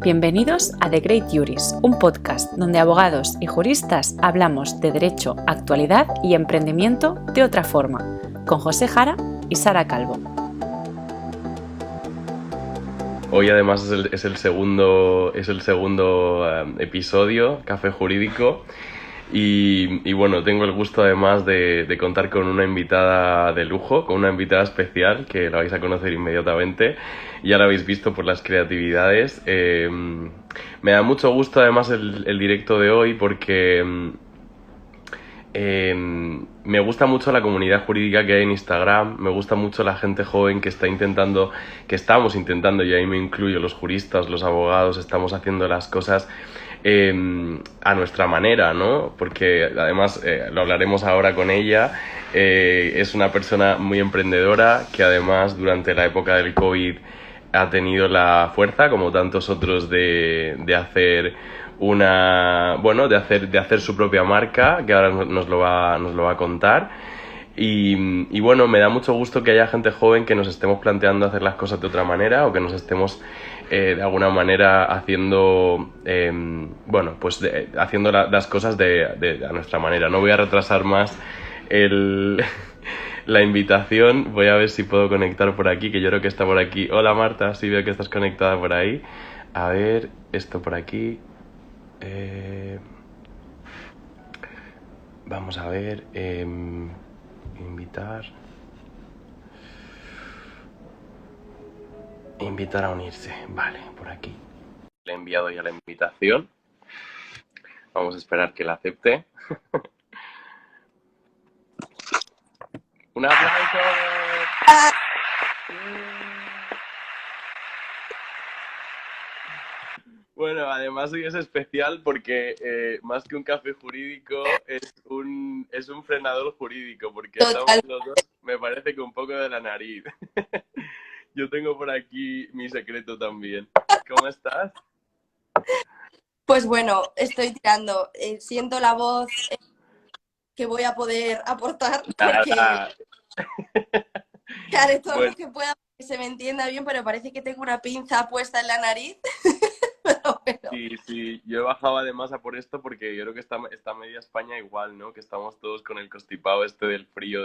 Bienvenidos a The Great Juris, un podcast donde abogados y juristas hablamos de derecho, actualidad y emprendimiento de otra forma, con José Jara y Sara Calvo. Hoy además es el segundo episodio, Café Jurídico, y bueno, tengo el gusto además de contar con una invitada de lujo, con una invitada especial que la vais a conocer inmediatamente. Ya la habéis visto por las creatividades. Me da mucho gusto además el directo de hoy porque me gusta mucho la comunidad jurídica que hay en Instagram, me gusta mucho la gente joven que estamos intentando, y ahí me incluyo, los juristas, los abogados, estamos haciendo las cosas a nuestra manera, ¿no? Porque además, lo hablaremos ahora con ella, es una persona muy emprendedora que además durante la época del COVID ha tenido la fuerza, como tantos otros, de hacer de hacer su propia marca, que ahora nos lo va a contar. Y bueno, me da mucho gusto que haya gente joven que nos estemos planteando hacer las cosas de otra manera, o que nos estemos de alguna manera haciendo haciendo las cosas a nuestra manera. No voy a retrasar más la invitación. Voy a ver si puedo conectar por aquí, que yo creo que está por aquí. Hola Marta, sí veo que estás conectada por ahí. A ver, esto por aquí. Vamos a ver, invitar a unirse, vale, por aquí. Le he enviado ya la invitación. Vamos a esperar que la acepte. ¡Un aplauso! Bueno, además hoy es especial porque más que un café jurídico es un frenador jurídico, porque estamos Total. los dos, me parece que un poco de la nariz. Yo tengo por aquí mi secreto también. ¿Cómo estás? Pues bueno, estoy tirando. Siento la voz que voy a poder aportar porque Nada. haré todo Bueno, lo que pueda para que se me entienda bien, pero parece que tengo una pinza puesta en la nariz. Pero bueno, sí, yo he bajado además a por esto porque yo creo que está media España igual, ¿no? Que estamos todos con el constipado este del frío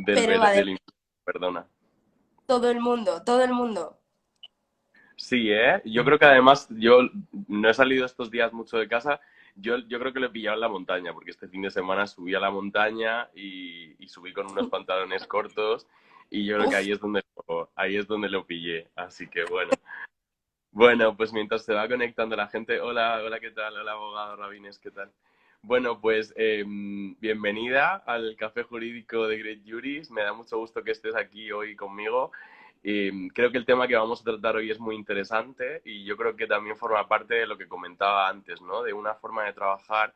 pero además del invierno, perdona. todo el mundo, todo el mundo. Sí, ¿eh? Yo creo que además yo no he salido estos días mucho de casa. Yo creo que lo he pillado en la montaña, porque este fin de semana subí a la montaña y subí con unos pantalones cortos, y yo creo que Uf, ahí es donde lo pillé. Así que bueno. Bueno, pues mientras se va conectando la gente, hola, ¿qué tal? Hola, abogado Rabines, ¿qué tal? Bueno, pues bienvenida al Café Jurídico de Great Juris. Me da mucho gusto que estés aquí hoy conmigo. Creo que el tema que vamos a tratar hoy es muy interesante, y yo creo que también forma parte de lo que comentaba antes, ¿no? De una forma de trabajar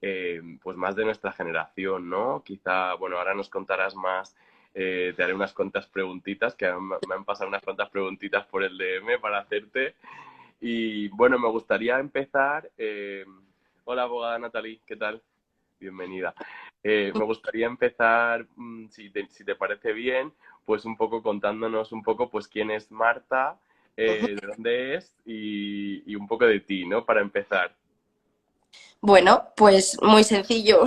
pues más de nuestra generación, ¿no? Quizá, bueno, ahora nos contarás más. Te haré unas cuantas preguntitas, que me han pasado unas cuantas preguntitas por el DM para hacerte. Y bueno, me gustaría empezar. Hola, abogada Natalie, ¿qué tal? Bienvenida. Me gustaría empezar, si te parece bien, pues un poco contándonos un poco pues quién es Marta, de dónde es y un poco de ti, ¿no? Para empezar. bueno, pues muy sencillo.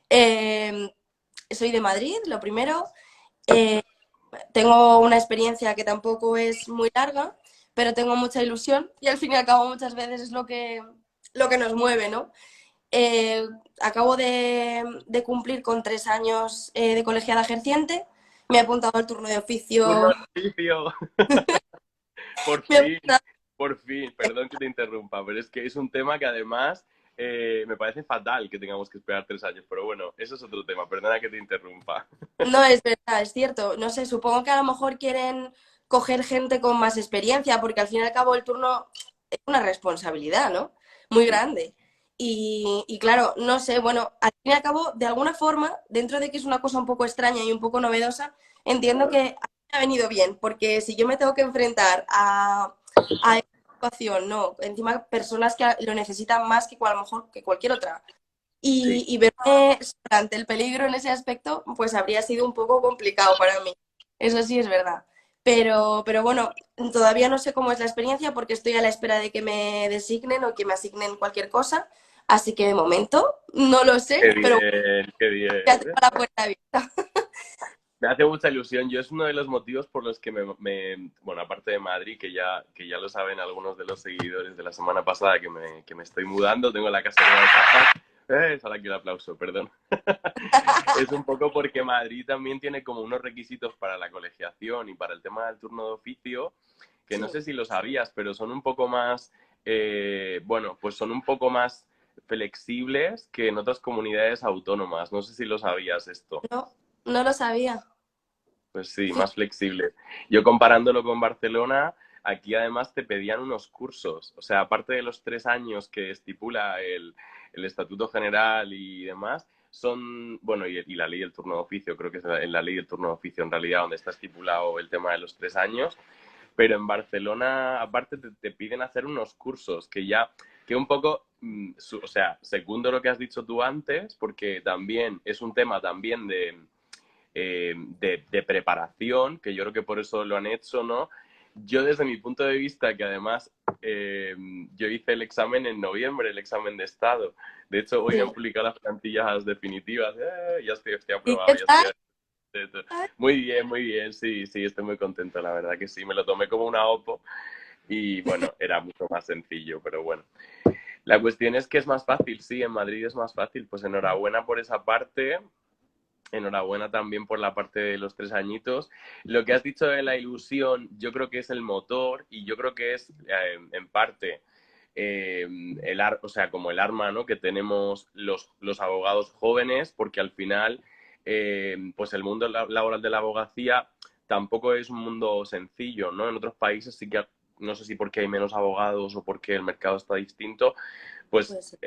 Eh, Soy de Madrid, lo primero. Eh, Tengo una experiencia que tampoco es muy larga, pero tengo mucha ilusión y al fin y al cabo muchas veces es lo que nos mueve, ¿no? Eh, Acabo de cumplir con 3 años de colegiada ejerciente. Me he apuntado al turno de ¡Turno oficio. de oficio! Por Me he fin, apuntado- por fin, perdón que te interrumpa, pero es que es un tema que además me parece fatal que tengamos que esperar 3 años, pero bueno, eso es otro tema, perdona que te interrumpa. No, es verdad, es cierto. No sé, supongo que a lo mejor quieren coger gente con más experiencia, porque al fin y al cabo el turno es una responsabilidad, ¿no? Muy Sí, grande. Y claro, no sé, bueno, al fin y al cabo, de alguna forma, dentro de que es una cosa un poco extraña y un poco novedosa, entiendo que a mí me ha venido bien, porque si yo me tengo que enfrentar a esta situación, ¿no? Encima personas que lo necesitan más que a lo mejor que cualquier otra sí. y verme ante el peligro en ese aspecto, pues habría sido un poco complicado para mí. Eso sí es verdad. Pero bueno, todavía no sé cómo es la experiencia porque estoy a la espera de que me designen o que me asignen cualquier cosa. Así que de momento no lo sé, Qué pero bien, qué ya tengo bien. la puerta abierta. Me hace mucha ilusión. Yo es uno de los motivos por los que bueno, aparte de Madrid, que ya lo saben algunos de los seguidores de la semana pasada, que me estoy mudando, tengo la casa nueva de cajas. Sale aquí el aplauso, perdón. Es un poco porque Madrid también tiene como unos requisitos para la colegiación y para el tema del turno de oficio, que no Sí, sé si lo sabías, pero son un poco más, bueno, pues son un poco más flexibles que en otras comunidades autónomas. No sé si lo sabías esto. no, no lo sabía. Pues sí, más flexible. Yo comparándolo con Barcelona, aquí además te pedían unos cursos. O sea, aparte de los 3 años que estipula el Estatuto General y demás, son, bueno, y la ley del turno de oficio, creo que es en la ley del turno de oficio en realidad donde está estipulado el tema de los 3 años, pero en Barcelona aparte te piden hacer unos cursos que ya, que un poco, o sea, segundo lo que has dicho tú antes, porque también es un tema también de preparación, que yo creo que por eso lo han hecho, ¿no? Yo desde mi punto de vista, que además yo hice el examen en noviembre, el examen de estado. De hecho, hoy me han Sí. publicado las plantillas definitivas. Ya estoy ¿Y qué aprobado, ya tal? estoy... muy bien, sí, sí, estoy muy contento, la verdad que sí. Me lo tomé como una OPO y bueno, era mucho más sencillo, pero bueno. La cuestión es que es más fácil, sí, en Madrid es más fácil. Pues enhorabuena por esa parte. Enhorabuena también por la parte de los 3 añitos. Lo que has dicho de la ilusión, yo creo que es el motor y yo creo que es en parte o sea, como el arma, ¿no? Que tenemos los abogados jóvenes, porque al final, pues el mundo laboral de la abogacía tampoco es un mundo sencillo, ¿no? En otros países sí que, no sé si porque hay menos abogados o porque el mercado está distinto, pues Pues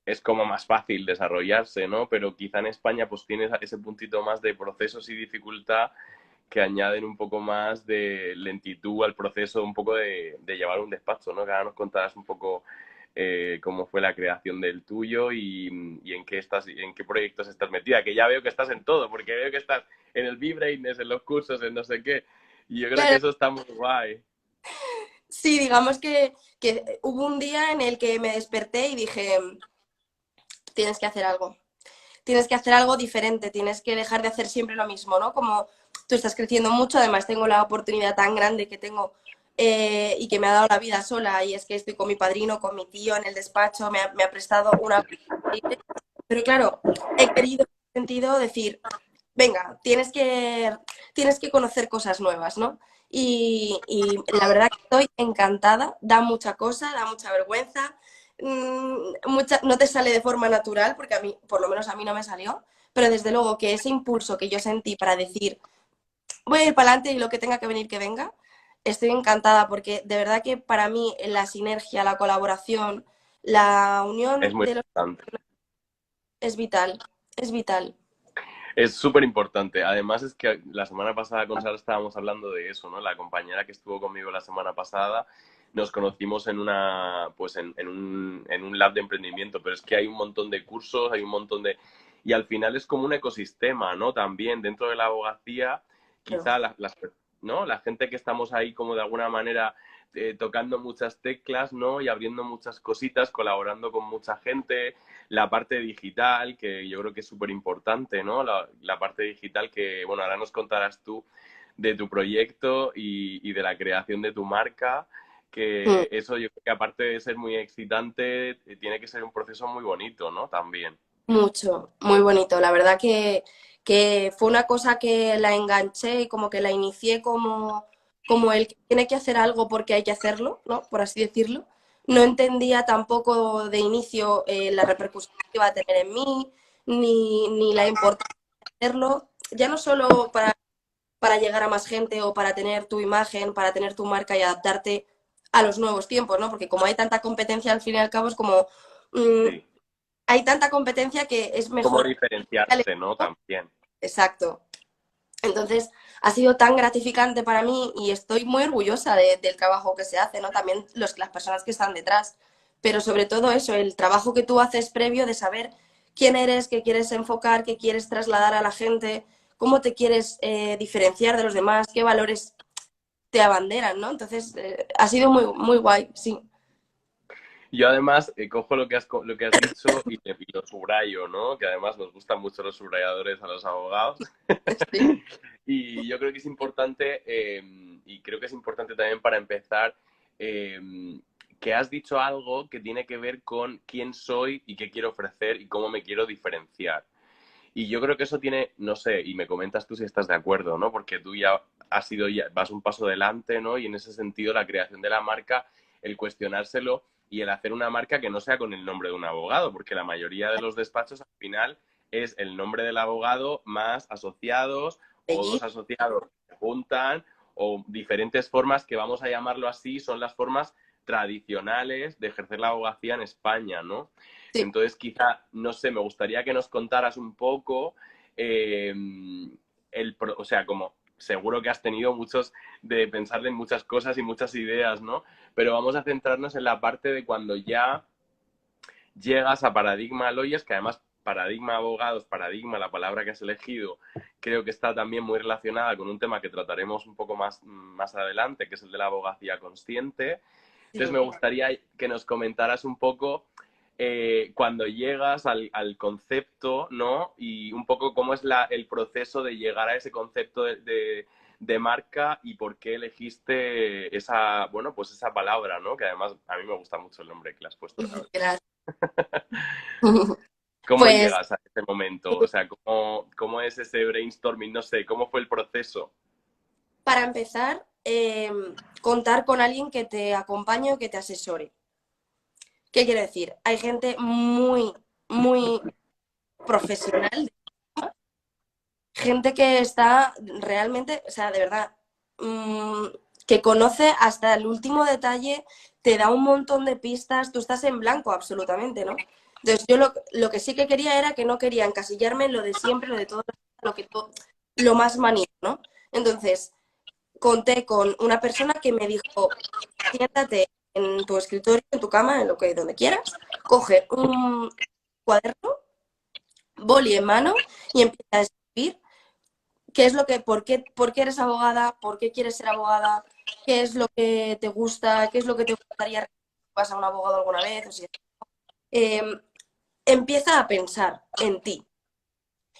es como más fácil desarrollarse, ¿no? Pero quizá en España pues tienes ese puntito más de procesos y dificultad que añaden un poco más de lentitud al proceso, un poco de llevar un despacho, ¿no? Que ahora nos contarás un poco cómo fue la creación del tuyo y en qué proyectos estás metida, que ya veo que estás en todo, porque veo que estás en el B-Brainess, en los cursos, en no sé qué, y yo creo que claro, eso está muy guay. sí, digamos que hubo un día en el que me desperté y dije, tienes que hacer algo. Tienes que hacer algo diferente, tienes que dejar de hacer siempre lo mismo, ¿no? Como tú estás creciendo mucho, además tengo la oportunidad tan grande que tengo y que me ha dado la vida sola, y es que estoy con mi padrino, con mi tío en el despacho, me ha prestado una... Pero claro, he querido en ese sentido decir, venga, tienes que conocer cosas nuevas, ¿no? Y la verdad que estoy encantada, da mucha cosa, da mucha vergüenza, no te sale de forma natural, porque a mí, por lo menos a mí no me salió, pero desde luego que ese impulso que yo sentí para decir, voy a ir para adelante y lo que tenga que venir, que venga, estoy encantada porque de verdad que para mí la sinergia, la colaboración, la Es unión muy de los importante. es vital, es vital. Es súper importante. Además es que la semana pasada con Sara estábamos hablando de eso, ¿no? La compañera que estuvo conmigo la semana pasada nos conocimos en una, pues en un lab de emprendimiento, pero es que hay un montón de cursos, hay un montón de... Y al final es como un ecosistema, ¿no? También dentro de la abogacía, Pero, quizá ¿no? La gente que estamos ahí como de alguna manera tocando muchas teclas, ¿no? Y abriendo muchas cositas, colaborando con mucha gente, la parte digital, que yo creo que es súper importante, ¿no? La parte digital que, bueno, ahora nos contarás tú de tu proyecto y de la creación de tu marca, mm, que eso yo creo que aparte de ser muy excitante, tiene que ser un proceso muy bonito, ¿no? También. mucho, muy bonito. La verdad que fue una cosa que la enganché y como que la inicié como el que tiene que hacer algo porque hay que hacerlo, ¿no? Por así decirlo. No entendía tampoco de inicio la repercusión que iba a tener en mí, ni la importancia de hacerlo, ya no solo para llegar a más gente o para tener tu imagen, para tener tu marca y adaptarte a los nuevos tiempos, ¿no? Porque como hay tanta competencia, al fin y al cabo es como... mm, Sí. hay tanta competencia que es Cómo mejor. diferenciarse, ¿no? También. Exacto. Entonces, ha sido tan gratificante para mí y estoy muy orgullosa del trabajo que se hace, ¿no? También las personas que están detrás. Pero sobre todo eso, el trabajo que tú haces previo de saber quién eres, qué quieres enfocar, qué quieres trasladar a la gente, cómo te quieres diferenciar de los demás, qué valores te abanderan, ¿no? Entonces, ha sido muy, muy guay, sí. Yo además cojo lo que has dicho y lo subrayo, ¿no? Que además nos gustan mucho los subrayadores a los abogados. Sí. Y yo creo que es importante, y creo que es importante también para empezar, eh, que has dicho algo que tiene que ver con quién soy y qué quiero ofrecer y cómo me quiero diferenciar. Y yo creo que eso tiene, no sé, y me comentas tú si estás de acuerdo, ¿no? Porque tú ya vas un paso adelante, ¿no? Y en ese sentido la creación de la marca, el cuestionárselo y el hacer una marca que no sea con el nombre de un abogado, porque la mayoría de los despachos al final es el nombre del abogado más asociados o dos Bellísimo. asociados que se juntan o diferentes formas que vamos a llamarlo así, son las formas tradicionales de ejercer la abogacía en España, ¿no? Sí. Entonces, quizá, no sé, me gustaría que nos contaras un poco, o sea, como seguro que has tenido muchos de pensar en muchas cosas y muchas ideas, ¿no? Pero vamos a centrarnos en la parte de cuando ya llegas a Paradigma Lawyers, que además Paradigma Abogados, Paradigma, la palabra que has elegido, creo que está también muy relacionada con un tema que trataremos un poco más adelante, que es el de la abogacía consciente. Entonces Sí. me gustaría que nos comentaras un poco cuando llegas al concepto, ¿no? Y un poco cómo es el proceso de llegar a ese concepto de marca y por qué elegiste esa, bueno, pues esa palabra, ¿no? Que además a mí me gusta mucho el nombre que le has puesto, la verdad. Gracias. ¿Cómo Pues llegas a ese momento? O sea, ¿cómo es ese brainstorming? No sé, ¿cómo fue el proceso? para empezar, contar con alguien que te acompañe o que te asesore. ¿Qué quiere decir? Hay gente muy, muy profesional, gente que está realmente, o sea, de verdad, mmm, que conoce hasta el último detalle, te da un montón de pistas, tú estás en blanco absolutamente, ¿no? Entonces yo lo que sí que quería era que no quería encasillarme en lo de siempre, lo de todo, lo más manía, ¿no? Entonces, conté con una persona que me dijo, siéntate en tu escritorio, en tu cama, en lo que, donde quieras, coge un cuaderno, boli en mano y empieza a escribir qué es lo que, por qué eres abogada, por qué quieres ser abogada, qué es lo que te gusta, qué es lo que te gustaría si vas a un abogado alguna vez. O sea, eh, empieza a pensar en ti.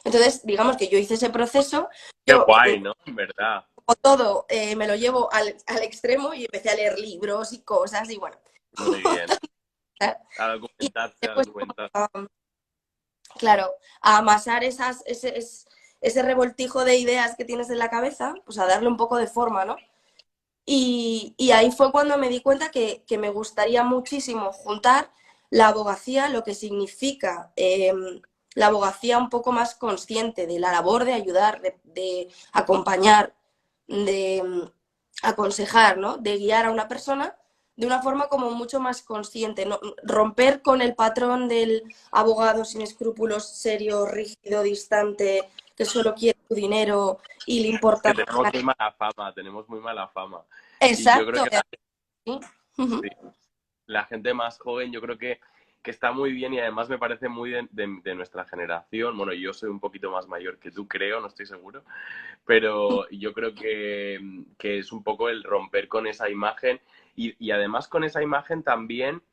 Entonces, digamos que yo hice ese proceso, Qué yo guay, ¿no? En verdad. como todo me lo llevo al extremo y empecé a leer libros y cosas y bueno. Muy bien. A Y documentarse, a después, documentarse. claro, a amasar ese revoltijo de ideas que tienes en la cabeza, pues a darle un poco de forma, ¿no? Y ahí fue cuando me di cuenta que me gustaría muchísimo juntar la abogacía, lo que significa la abogacía un poco más consciente de la labor de ayudar, de acompañar, de aconsejar, ¿no? De guiar a una persona de una forma como mucho más consciente, ¿no? Romper con el patrón del abogado sin escrúpulos, serio, rígido, distante, que solo quiere tu dinero y le Que importa. tenemos muy mala fama, tenemos muy mala fama. Y yo creo Exacto. que Sí. sí, la gente más joven, yo creo que está muy bien y además me parece muy de nuestra generación. Bueno, yo soy un poquito más mayor que tú, creo, no estoy seguro, pero yo creo que es un poco el romper con esa imagen y además con esa imagen también,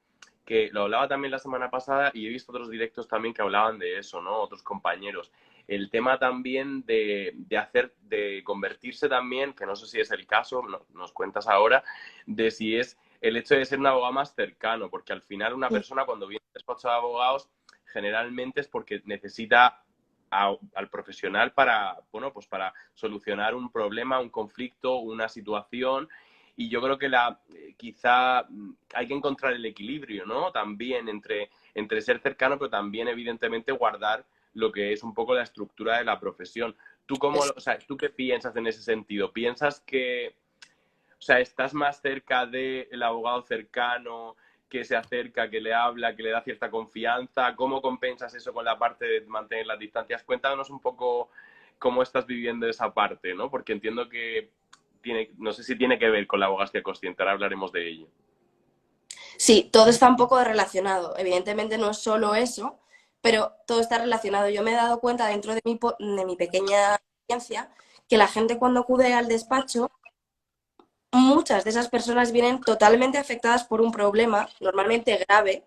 que lo hablaba también la semana pasada y he visto otros directos también que hablaban de eso, ¿no? Otros compañeros. El tema también de convertirse también, que no sé si es el caso, nos cuentas ahora, de si es el hecho de ser un abogado más cercano, porque al final una persona cuando viene al despacho de abogados generalmente es porque necesita al profesional para, bueno, pues para solucionar un problema, un conflicto, una situación. Y yo creo que quizá hay que encontrar el equilibrio, ¿no? También entre ser cercano, pero también, evidentemente, guardar lo que es un poco la estructura de la profesión. O sea, ¿tú qué piensas en ese sentido? ¿Piensas que, o sea, estás más cerca del abogado cercano, que se acerca, que le habla, que le da cierta confianza? ¿Cómo compensas eso con la parte de mantener las distancias? Cuéntanos un poco cómo estás viviendo esa parte, ¿no? Porque entiendo que no sé si tiene que ver con la abogacía consciente, ahora hablaremos de ello. Sí, todo está un poco relacionado. Evidentemente no es solo eso, pero todo está relacionado. Yo me he dado cuenta dentro de mi pequeña experiencia que la gente cuando acude al despacho muchas de esas personas vienen totalmente afectadas por un problema, normalmente grave,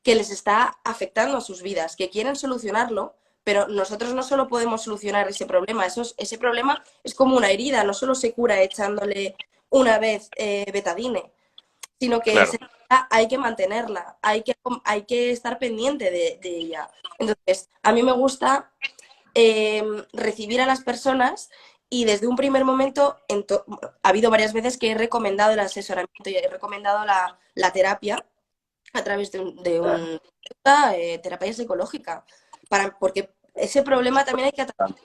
que les está afectando a sus vidas, que quieren solucionarlo, pero nosotros no solo podemos solucionar ese problema, ese problema es como una herida, no solo se cura echándole una vez betadine, sino que Claro. esa herida hay que mantenerla, hay que estar pendiente de ella. Entonces, a mí me gusta recibir a las personas y desde un primer momento, ha habido varias veces que he recomendado el asesoramiento y he recomendado la terapia a través de terapia psicológica, porque ese problema también hay que atratarlo.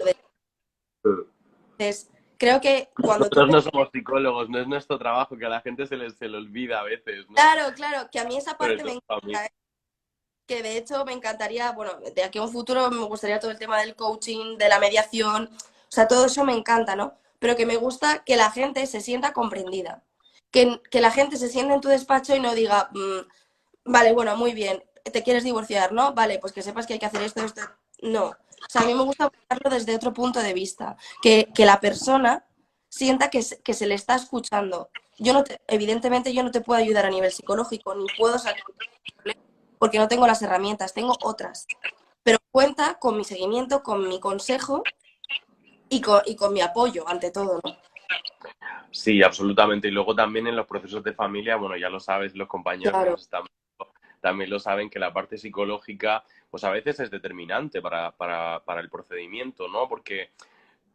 Entonces, creo que cuando tú... Nosotros no somos psicólogos, no es nuestro trabajo, que a la gente se le olvida a veces, ¿no? Claro, que a mí esa Sobre parte me todo a mí. encanta, que de hecho me encantaría, bueno, de aquí a un futuro me gustaría todo el tema del coaching, de la mediación, o sea, todo eso me encanta, ¿no? Pero que me gusta que la gente se sienta comprendida, que la gente se sienta en tu despacho y no diga, vale, bueno, muy bien, te quieres divorciar, ¿no? Vale, pues que sepas que hay que hacer esto, esto. No, o sea, a mí me gusta verlo desde otro punto de vista, que la persona sienta que se le está escuchando. Evidentemente yo no te puedo ayudar a nivel psicológico, ni puedo sacar porque no tengo las herramientas, tengo otras. Pero cuenta con mi seguimiento, con mi consejo y con mi apoyo, ante todo, ¿no? Sí, absolutamente. Y luego también en los procesos de familia, bueno, ya lo sabes, los compañeros que Claro. nos están viendo también lo saben, que la parte psicológica, pues a veces es determinante para el procedimiento, ¿no? Porque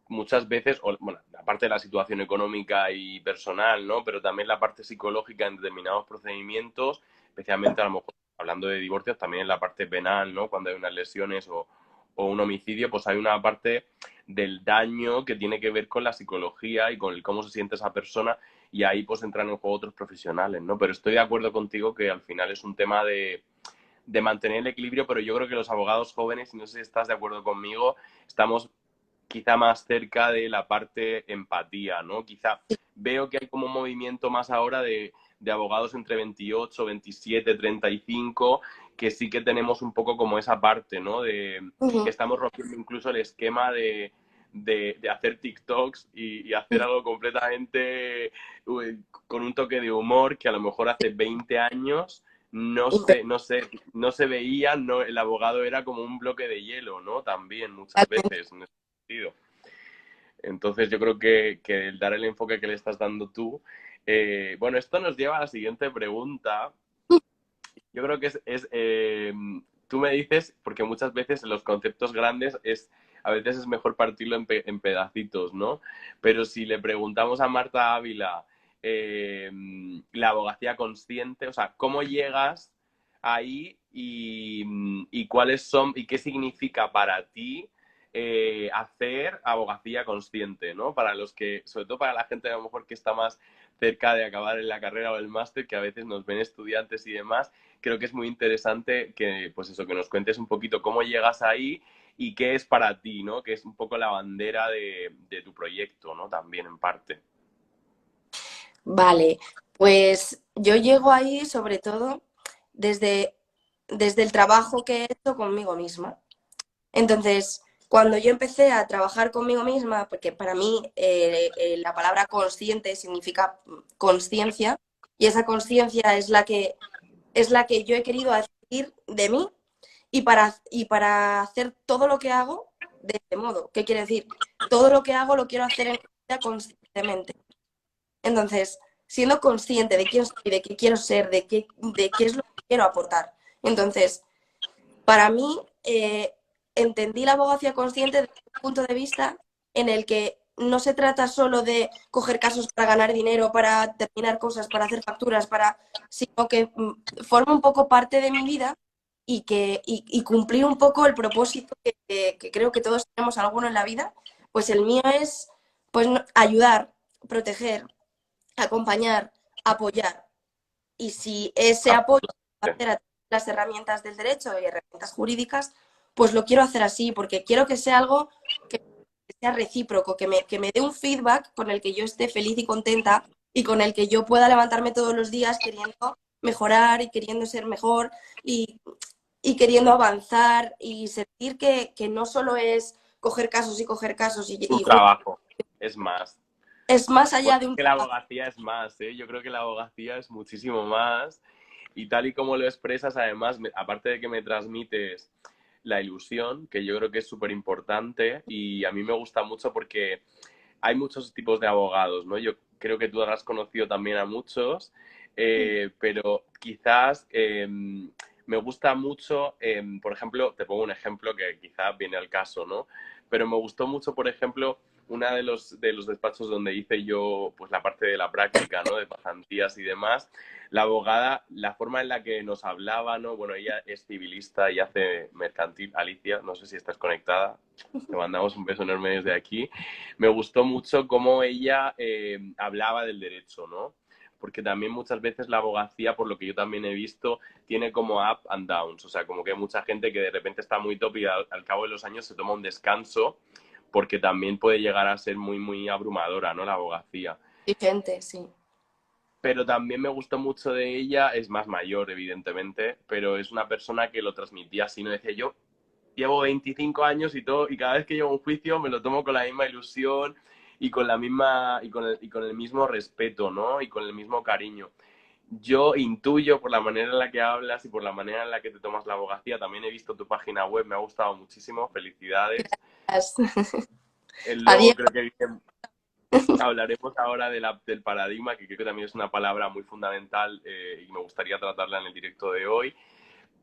muchas veces, bueno, aparte de la situación económica y personal, ¿no? Pero también la parte psicológica en determinados procedimientos, especialmente a lo mejor hablando de divorcios, también en la parte penal, ¿no? Cuando hay unas lesiones o un homicidio, pues hay una parte del daño que tiene que ver con la psicología y con el cómo se siente esa persona, y ahí pues entran en juego otros profesionales, ¿no? Pero estoy de acuerdo contigo que al final es un tema de mantener el equilibrio, pero yo creo que los abogados jóvenes, y no sé si estás de acuerdo conmigo, estamos quizá más cerca de la parte empatía, ¿no? Quizá veo que hay como un movimiento más ahora de abogados entre 28, 27, 35, que sí que tenemos un poco como esa parte, ¿no? De que estamos rompiendo incluso el esquema de hacer TikToks y hacer algo completamente con un toque de humor que a lo mejor hace 20 años no se veía, no, el abogado era como un bloque de hielo, ¿no? También muchas veces en ese sentido. Entonces yo creo que el dar el enfoque que le estás dando tú, bueno, esto nos lleva a la siguiente pregunta. Yo creo que tú me dices, porque muchas veces los conceptos grandes a veces es mejor partirlo en pedacitos, ¿no? Pero si le preguntamos a Marta Ávila la abogacía consciente, o sea, ¿cómo llegas ahí y cuáles son y qué significa para ti hacer abogacía consciente, ¿no? Para los que, sobre todo para la gente a lo mejor que está más cerca de acabar en la carrera o el máster, que a veces nos ven estudiantes y demás, creo que es muy interesante que, pues eso, que nos cuentes un poquito cómo llegas ahí y qué es para ti, ¿no? Que es un poco la bandera de tu proyecto, ¿no? También en parte. Vale, pues yo llego ahí sobre todo desde, desde el trabajo que he hecho conmigo misma. Entonces, cuando yo empecé a trabajar conmigo misma, porque para mí la palabra consciente significa conciencia, y esa conciencia es la que yo he querido adquirir de mí y para hacer todo lo que hago de este modo. ¿Qué quiere decir? Todo lo que hago lo quiero hacer en mi vida conscientemente. Entonces, siendo consciente de quién soy, de qué quiero ser, de qué es lo que quiero aportar. Entonces, para mí, entendí la abogacía consciente desde un punto de vista en el que no se trata solo de coger casos para ganar dinero, para terminar cosas, para hacer facturas, sino que forma un poco parte de mi vida y cumplir un poco el propósito que creo que todos tenemos alguno en la vida. Pues el mío es pues, ayudar, proteger, acompañar, apoyar. Y si ese apoyo va a hacer a las herramientas del derecho y herramientas jurídicas, pues lo quiero hacer así, porque quiero que sea algo que sea recíproco, que me dé un feedback con el que yo esté feliz y contenta y con el que yo pueda levantarme todos los días queriendo mejorar y queriendo ser mejor y queriendo avanzar y sentir que no solo es coger casos y coger casos Tu trabajo es más. es más Bueno, allá de es un que la trabajo. abogacía es más, ¿eh? Yo creo que la abogacía es muchísimo más. Y tal y como lo expresas, además, aparte de que me transmites la ilusión, que yo creo que es súper importante y a mí me gusta mucho porque hay muchos tipos de abogados, ¿no? Yo creo que tú habrás conocido también a muchos, pero quizás me gusta mucho, por ejemplo, te pongo un ejemplo que quizás viene al caso, ¿no? Pero me gustó mucho, por ejemplo, una de los despachos donde hice yo pues la parte de la práctica, ¿no? De pasantías y demás. La abogada, la forma en la que nos hablaba, ¿no? Bueno, ella es civilista y hace mercantil. Alicia, no sé si estás conectada. Te mandamos un beso enorme desde aquí. Me gustó mucho cómo ella hablaba del derecho, ¿no? Porque también muchas veces la abogacía, por lo que yo también he visto, tiene como up and downs. O sea, como que hay mucha gente que de repente está muy top y al cabo de los años se toma un descanso porque también puede llegar a ser muy, muy abrumadora, ¿no? La abogacía. Vigente, sí. Pero también me gustó mucho de ella, es más mayor, evidentemente, pero es una persona que lo transmitía así, no decía yo, llevo 25 años y todo, y cada vez que llevo un juicio me lo tomo con la misma ilusión y con la misma, y con el mismo respeto, ¿no? Y con el mismo cariño. Yo intuyo por la manera en la que hablas y por la manera en la que te tomas la abogacía, también he visto tu página web, me ha gustado muchísimo, felicidades. Luego Adiós. creo que hablaremos ahora de del paradigma, que creo que también es una palabra muy fundamental y me gustaría tratarla en el directo de hoy.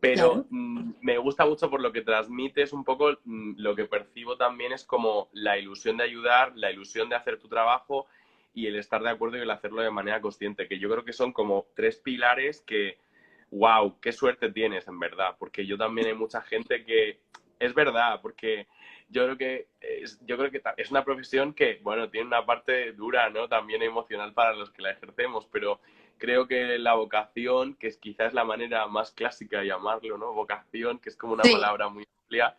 Pero Claro. me gusta mucho por lo que transmites un poco, lo que percibo también es como la ilusión de ayudar, la ilusión de hacer tu trabajo y el estar de acuerdo y el hacerlo de manera consciente, que yo creo que son como tres pilares que, wow, qué suerte tienes en verdad, porque yo también hay mucha gente que, es verdad, porque yo creo que es una profesión que, bueno, tiene una parte dura, ¿no? También emocional para los que la ejercemos, pero creo que la vocación, que es quizás la manera más clásica de llamarlo, ¿no? Vocación, que es como una Sí, palabra muy amplia,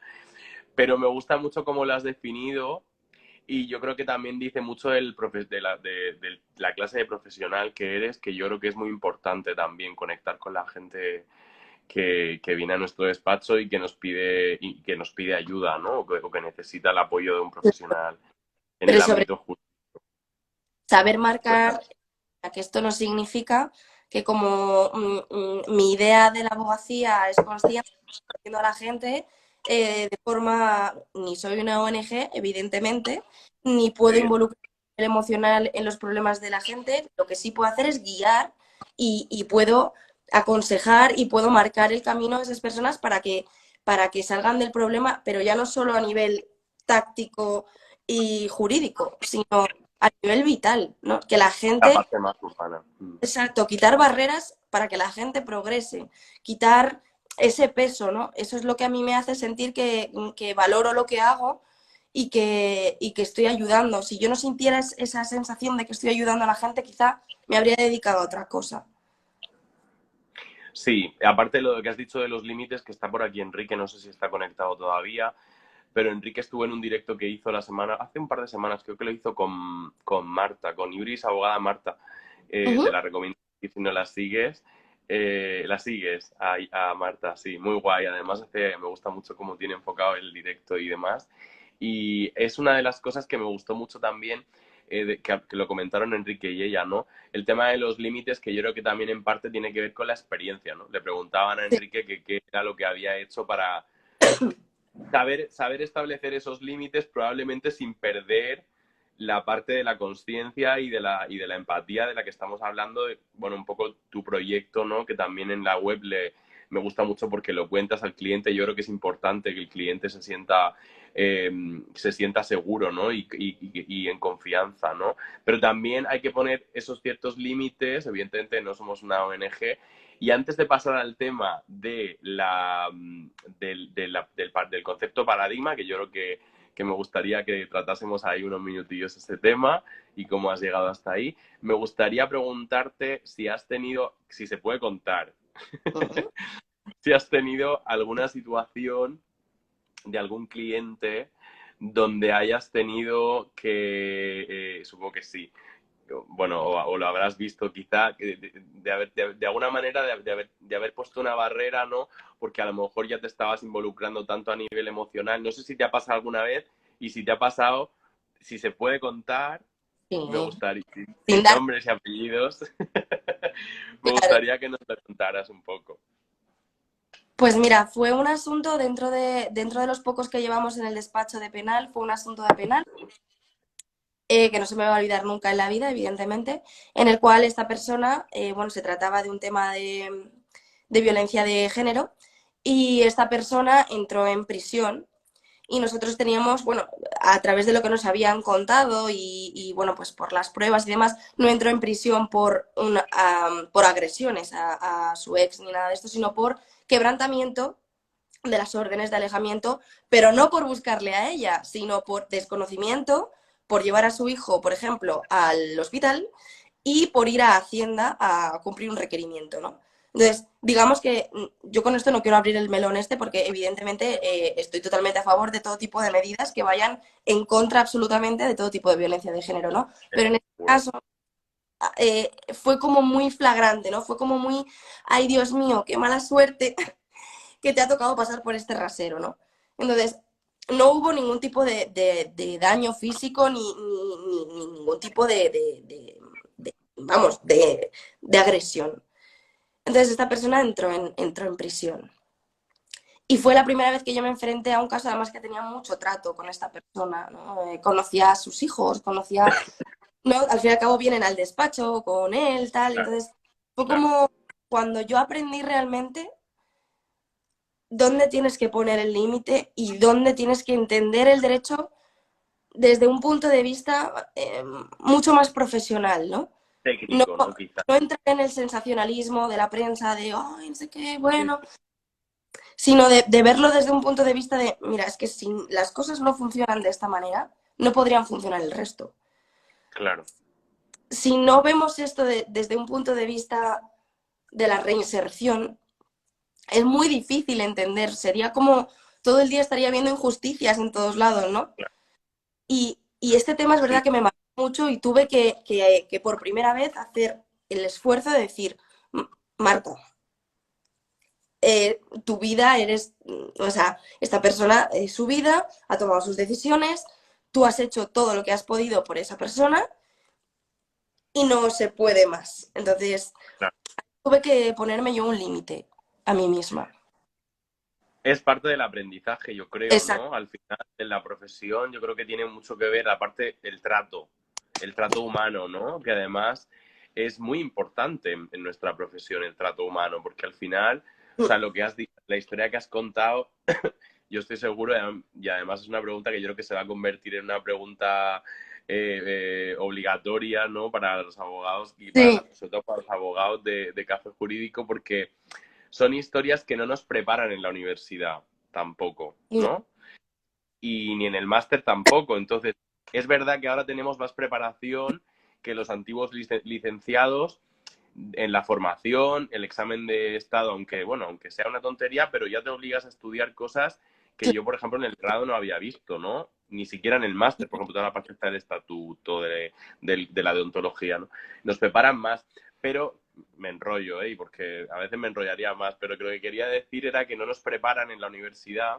pero me gusta mucho cómo lo has definido y yo creo que también dice mucho de la clase de profesional que eres, que yo creo que es muy importante también conectar con la gente que viene a nuestro despacho y que nos pide ayuda, ¿no? O que necesita el apoyo de un profesional en pero el sobre ámbito jurídico. saber Cuéntame. marcar que esto no significa que como mi idea de la abogacía es consciente a la gente de forma, ni soy una ONG, evidentemente, ni puedo Sí, involucrar el emocional en los problemas de la gente. Lo que sí puedo hacer es guiar y puedo aconsejar y puedo marcar el camino a esas personas para que salgan del problema, pero ya no solo a nivel táctico y jurídico, sino a nivel vital, ¿no? Que la la gente, parte más humana. exacto, quitar barreras para que la gente progrese, quitar ese peso, ¿no? Eso es lo que a mí me hace sentir que valoro lo que hago y que estoy ayudando. Si yo no sintiera esa sensación de que estoy ayudando a la gente, quizá me habría dedicado a otra cosa. Sí, aparte de lo que has dicho de los límites, que está por aquí Enrique, no sé si está conectado todavía, pero Enrique estuvo en un directo que hizo hace un par de semanas, creo que lo hizo con Marta, con Iuris, abogada Marta, te Ujú. la recomiendo si no la sigues a Marta, sí, muy guay, además me gusta mucho cómo tiene enfocado el directo y demás, y es una de las cosas que me gustó mucho también, que lo comentaron Enrique y ella, ¿no? El tema de los límites, que yo creo que también en parte tiene que ver con la experiencia, ¿no? Le preguntaban a Sí, Enrique qué era lo que había hecho para saber establecer esos límites probablemente sin perder la parte de la conciencia y de la empatía de la que estamos hablando, bueno, un poco tu proyecto, ¿no? Que también en la web me gusta mucho porque lo cuentas al cliente. Yo creo que es importante que el cliente se sienta seguro, ¿no? Y en confianza, ¿no? Pero también hay que poner esos ciertos límites. Evidentemente no somos una ONG, y antes de pasar al tema del concepto paradigma, que yo creo que me gustaría que tratásemos ahí unos minutillos ese tema y cómo has llegado hasta ahí, me gustaría preguntarte si se puede contar, ujú. si has tenido alguna situación de algún cliente donde hayas tenido supongo que sí, bueno, o lo habrás visto quizá, de alguna manera de haber puesto una barrera, ¿no? Porque a lo mejor ya te estabas involucrando tanto a nivel emocional. No sé si te ha pasado alguna vez y si te ha pasado, si se puede contar Sí, Me gustaría, sin sin dar, nombres y apellidos, me claro. gustaría que nos lo contaras un poco. Pues mira, fue un asunto dentro de los pocos que llevamos en el despacho de penal, fue un asunto de penal, que no se me va a olvidar nunca en la vida, evidentemente, en el cual esta persona, bueno, se trataba de un tema de violencia de género y esta persona entró en prisión y nosotros teníamos, bueno, a través de lo que nos habían contado bueno, pues por las pruebas y demás, no entró en prisión por agresiones a su ex ni nada de esto, sino por quebrantamiento de las órdenes de alejamiento, pero no por buscarle a ella, sino por desconocimiento, por llevar a su hijo, por ejemplo, al hospital y por ir a Hacienda a cumplir un requerimiento, ¿no? Entonces, digamos que yo con esto no quiero abrir el melón porque evidentemente estoy totalmente a favor de todo tipo de medidas que vayan en contra absolutamente de todo tipo de violencia de género, ¿no? Pero en este caso fue como muy flagrante, ¿no? Fue como muy, ay Dios mío, qué mala suerte que te ha tocado pasar por este rasero, ¿no? Entonces, no hubo ningún tipo de daño físico ni ningún tipo vamos, de agresión. Entonces, esta persona entró en prisión. Y fue la primera vez que yo me enfrenté a un caso, además que tenía mucho trato con esta persona, ¿no? Conocía a sus hijos, conocía, ¿no? Al fin y al cabo vienen al despacho con él, tal. Claro, Entonces, fue claro. como cuando yo aprendí realmente dónde tienes que poner el límite y dónde tienes que entender el derecho desde un punto de vista mucho más profesional, ¿no? No, Técnico, ¿no? Quizás. no entrar en el sensacionalismo de la prensa, de, ay, no sé qué, Sí, bueno, sino de verlo desde un punto de vista de, mira, es que si las cosas no funcionan de esta manera, no podrían funcionar el resto. claro. Si no vemos esto desde un punto de vista de la reinserción, es muy difícil entender. Sería como todo el día estaría viendo injusticias en todos lados, ¿no? Y este tema es Sí, verdad que me marcó mucho y tuve que por primera vez hacer el esfuerzo de decir, Marta, tu vida eres, o sea, esta persona es su vida, ha tomado sus decisiones, tú has hecho todo lo que has podido por esa persona y no se puede más. Entonces, claro. tuve que ponerme yo un límite a mí misma. Es parte del aprendizaje, yo creo, Exacto. ¿no? Al final, en la profesión, yo creo que tiene mucho que ver, aparte, el trato humano, ¿no? Que además es muy importante en nuestra profesión, el trato humano, porque al final, o sea, lo que has dicho, la historia que has contado, yo estoy seguro, y además es una pregunta que yo creo que se va a convertir en una pregunta obligatoria, ¿no? Para los abogados y Sí, sobre todo para los abogados de café jurídico, porque son historias que no nos preparan en la universidad tampoco, no, ¿no? Y ni en el máster tampoco. Entonces, es verdad que ahora tenemos más preparación que los antiguos licenciados en la formación, el examen de estado, aunque, bueno, aunque sea una tontería, pero ya te obligas a estudiar cosas que yo, por ejemplo, en el grado no había visto, ¿no? Ni siquiera en el máster, por ejemplo, toda la parte del estatuto, de la deontología, ¿no? Nos preparan más, pero me enrollo, ¿eh? Porque a veces me enrollaría más, pero lo que quería decir era que no nos preparan en la universidad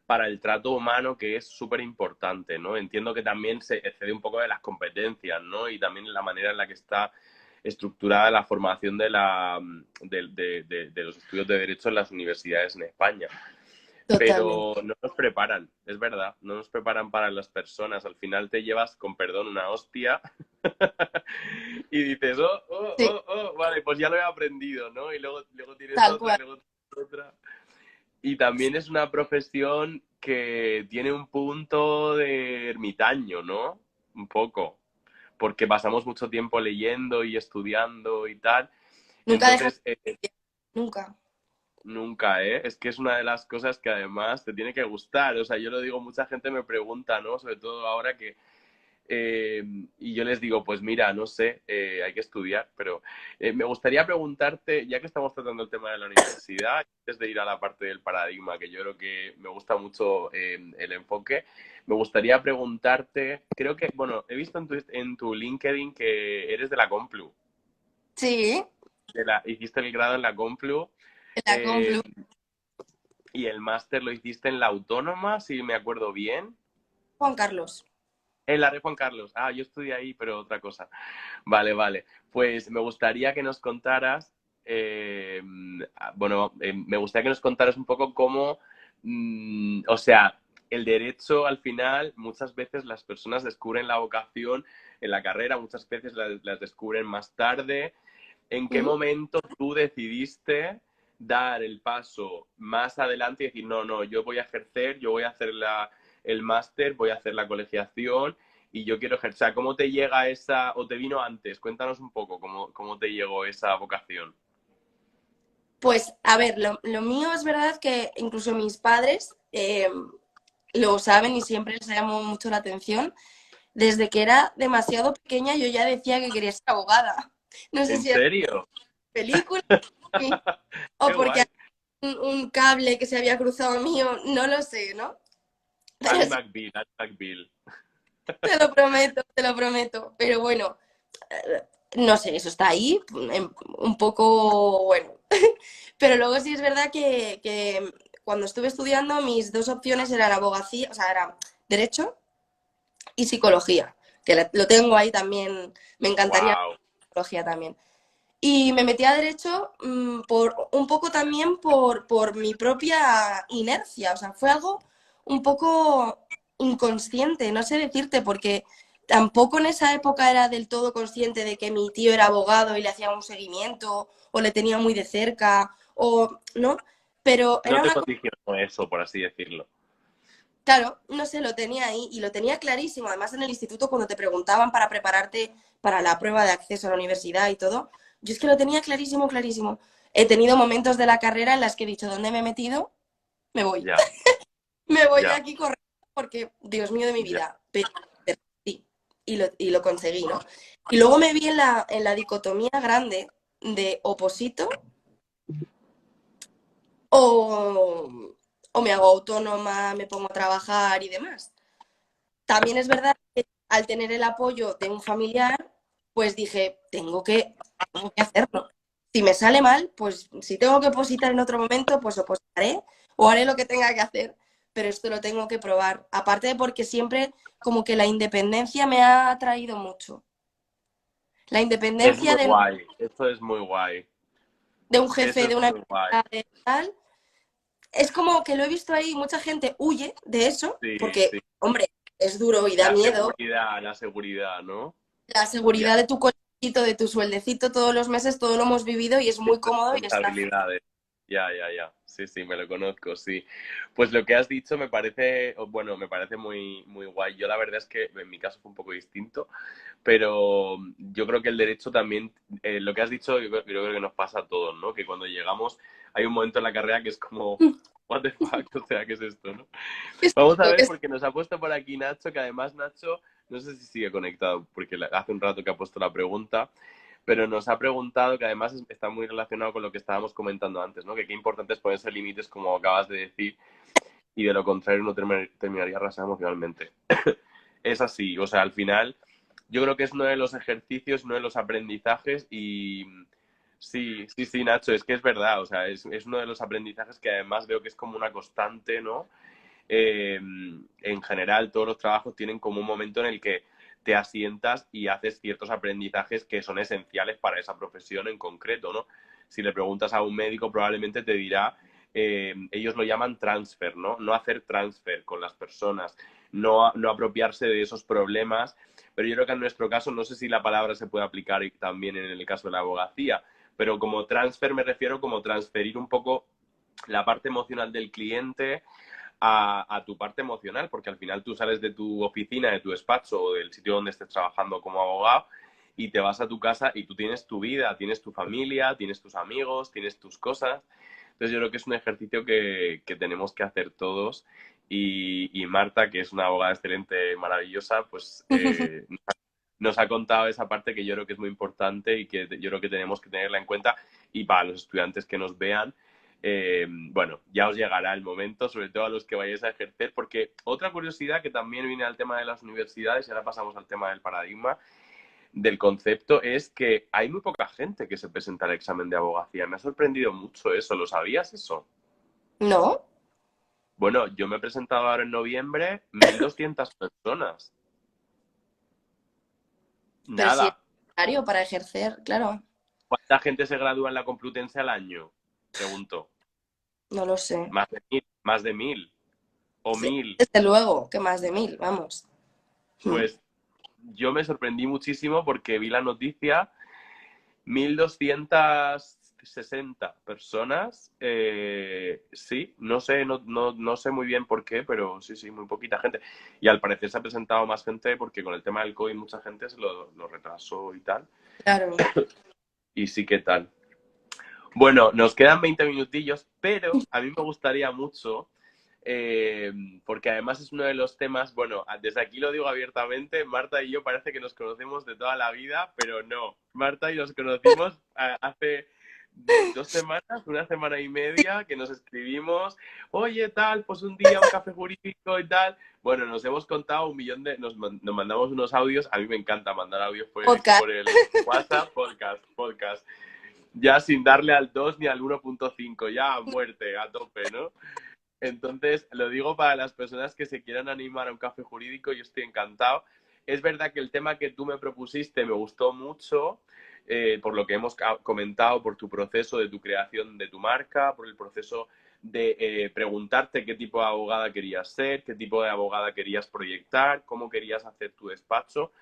para el trato humano, que es súper importante, ¿no? Entiendo que también se excede un poco de las competencias, ¿no? Y también la manera en la que está estructurada la formación de los estudios de Derecho en las universidades en España. totalmente. Pero no nos preparan, es verdad, no nos preparan para las personas. Al final te llevas, con perdón, una hostia y dices, Sí, vale, pues ya lo he aprendido, ¿no? Y luego tienes tal otra, y cual. luego tienes otra. Y también es una profesión que tiene un punto de ermitaño, ¿no? Un poco, porque pasamos mucho tiempo leyendo y estudiando y tal. Nunca dejas Entonces, de nunca. nunca, ¿eh? Es que es una de las cosas que además te tiene que gustar. O sea, yo lo digo, mucha gente me pregunta, ¿no? Sobre todo ahora que y yo les digo, pues mira, no sé, hay que estudiar, pero me gustaría preguntarte, ya que estamos tratando el tema de la universidad, antes de ir a la parte del paradigma, que yo creo que me gusta mucho el enfoque, me gustaría preguntarte, creo que, bueno, he visto en tu LinkedIn que eres de la Complu, Sí, hiciste el grado en la Complu en la eh, Complu. y el máster lo hiciste en la Autónoma, si me acuerdo bien. Juan Carlos. En la Rey Juan Carlos. Ah, yo estudié ahí, pero otra cosa. Vale, vale. Pues me gustaría que nos contaras, me gustaría que nos contaras un poco cómo, o sea, el derecho al final, muchas veces las personas descubren la vocación en la carrera, muchas veces las descubren más tarde. ¿En qué Ujú. momento tú decidiste dar el paso más adelante y decir, no, no, yo voy a ejercer, yo voy a hacer el máster, voy a hacer la colegiación y yo quiero ejercer? O sea, ¿cómo te llega esa, o te vino antes? Cuéntanos un poco cómo te llegó esa vocación. Pues, a ver, lo mío es verdad que incluso mis padres lo saben y siempre les llamó mucho la atención. Desde que era demasiado pequeña yo ya decía que quería ser abogada. No sé ¿En si era serio? película o Qué porque guay. había un cable que se había cruzado mío, no lo sé, ¿no? Pero Ali sí, McBeal, Ali McBeal. te lo prometo, te lo prometo. Pero bueno, no sé, eso está ahí, un poco, bueno. Pero luego sí es verdad que cuando estuve estudiando mis dos opciones eran abogacía, o sea, era derecho y psicología, que lo tengo ahí también, me encantaría Wow. psicología también. Y me metí a derecho por un poco también por mi propia inercia, o sea, fue algo un poco inconsciente, no sé decirte, porque tampoco en esa época era del todo consciente de que mi tío era abogado y le hacía un seguimiento, o le tenía muy de cerca, o no, pero No era te una cosa, condicionó eso, por así decirlo. claro, no sé, lo tenía ahí y lo tenía clarísimo, además en el instituto cuando te preguntaban para prepararte para la prueba de acceso a la universidad y todo, yo es que lo tenía clarísimo, clarísimo. He tenido momentos de la carrera en las que he dicho, ¿dónde me he metido? Me voy. Ya, Me voy de ya, aquí corriendo porque, Dios mío de mi ya. vida. Pero sí, y lo conseguí, ¿no? Y luego me vi en la dicotomía grande de oposito o, o me hago autónoma, me pongo a trabajar y demás. También es verdad que al tener el apoyo de un familiar, pues dije, tengo que hacerlo. Si me sale mal, pues si tengo que opositar en otro momento, pues opositaré o haré lo que tenga que hacer, pero esto lo tengo que probar. Aparte de porque siempre como que la independencia me ha atraído mucho. La Es independencia muy guay, esto es muy guay. de un Eso jefe, es de una muy guay. empresa, de tal, es como que lo he visto ahí, mucha gente huye de eso, Sí, porque, sí. hombre, es duro y da miedo. La seguridad, ¿no? La Ya, seguridad de tu cochecito, de tu sueldecito todos los meses, todo lo hemos vivido y es muy cómodo y está fácil. responsabilidades. Ya, ya, ya. Sí, sí, me lo conozco, sí. Pues lo que has dicho me parece, bueno, me parece muy, muy guay. Yo la verdad es que en mi caso fue un poco distinto, pero yo creo que el derecho también, lo que has dicho, yo creo que nos pasa a todos, ¿no? Que cuando llegamos hay un momento en la carrera que es como, what the fuck, o sea, ¿qué es esto, no? Vamos a Exacto, ver, porque nos ha puesto por aquí Nacho, que además Nacho, no sé si sigue conectado, porque hace un rato que ha puesto la pregunta, pero nos ha preguntado, que además está muy relacionado con lo que estábamos comentando antes, ¿no? Que qué importante es ponerse límites, como acabas de decir, y de lo contrario no terminaría arrasado emocionalmente. Es así, o sea, al final yo creo que es uno de los ejercicios, uno de los aprendizajes y sí, sí, sí, Nacho, es que es verdad, o sea, es uno de los aprendizajes que además veo que es como una constante, ¿no? En general todos los trabajos tienen como un momento en el que te asientas y haces ciertos aprendizajes que son esenciales para esa profesión en concreto, ¿no? Si le preguntas a un médico probablemente te dirá, ellos lo llaman transfer, ¿no? No hacer transfer con las personas, no apropiarse de esos problemas, pero yo creo que en nuestro caso, no sé si la palabra se puede aplicar también en el caso de la abogacía, pero como transfer me refiero como transferir un poco la parte emocional del cliente a tu parte emocional, porque al final tú sales de tu oficina, de tu despacho o del sitio donde estés trabajando como abogado y te vas a tu casa y tú tienes tu vida, tienes tu familia, tienes tus amigos, tienes tus cosas. Entonces yo creo que es un ejercicio que tenemos que hacer todos y Marta, que es una abogada excelente, maravillosa, pues nos ha contado esa parte que yo creo que es muy importante y que yo creo que tenemos que tenerla en cuenta y para los estudiantes que nos vean, bueno, ya os llegará el momento, sobre todo a los que vayáis a ejercer, porque otra curiosidad que también viene al tema de las universidades, y ahora pasamos al tema del paradigma, del concepto, es que hay muy poca gente que se presenta al examen de abogacía. Me ha sorprendido mucho eso, ¿lo sabías eso? ¿No? Bueno, yo me he presentado ahora en noviembre, 1.200 personas. Pero sí es Nada. necesario para ejercer, claro, ¿Cuánta gente se gradúa en la Complutense al año? Pregunto. no lo sé. Más de 1000 o Sí, 1000. desde luego, que más de 1000, vamos. Hmm. Pues yo me sorprendí muchísimo porque vi la noticia, 1260 personas. Sí, no sé, no sé muy bien por qué, pero sí, sí, muy poquita gente. Y al parecer se ha presentado más gente porque con el tema del COVID mucha gente se lo retrasó y tal. Claro. Y sí, ¿qué tal? Bueno, nos quedan 20 minutillos, pero a mí me gustaría mucho, porque además es uno de los temas, bueno, desde aquí lo digo abiertamente, Marta y yo parece que nos conocemos de toda la vida, pero no. Marta y nos conocimos hace 2 semanas, una semana y media, que nos escribimos, oye, tal, pues un día un café jurídico y tal. Bueno, nos hemos contado un millón de, nos mandamos unos audios, a mí me encanta mandar audios Podcast. por el WhatsApp, podcast ya sin darle al 2 ni al 1.5, ya a muerte, a tope, ¿no? Entonces, lo digo para las personas que se quieran animar a un café jurídico, yo estoy encantado. Es verdad que el tema que tú me propusiste me gustó mucho, por lo que hemos comentado, por tu proceso de tu creación de tu marca, por el proceso de preguntarte qué tipo de abogada querías ser, qué tipo de abogada querías proyectar, cómo querías hacer tu despacho,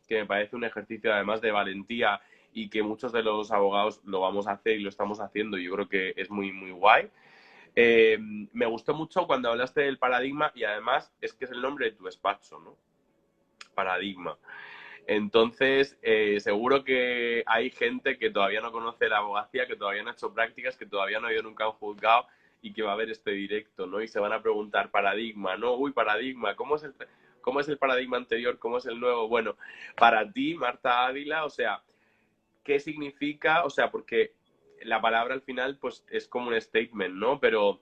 que me parece un ejercicio además de valentía y que muchos de los abogados lo vamos a hacer y lo estamos haciendo. Yo creo que es muy, muy guay. Me gustó mucho cuando hablaste del paradigma y además es que es el nombre de tu despacho, ¿no? Paradigma. Entonces, seguro que hay gente que todavía no conoce la abogacía, que todavía no ha hecho prácticas, que todavía no ha ido nunca a un juzgado y que va a ver este directo, ¿no? Y se van a preguntar, paradigma, ¿no? Uy, paradigma, cómo es el paradigma anterior? ¿Cómo es el nuevo? Bueno, para ti, Marta Ávila, o sea, ¿qué significa? O sea, porque la palabra al final pues es como un statement, ¿no? Pero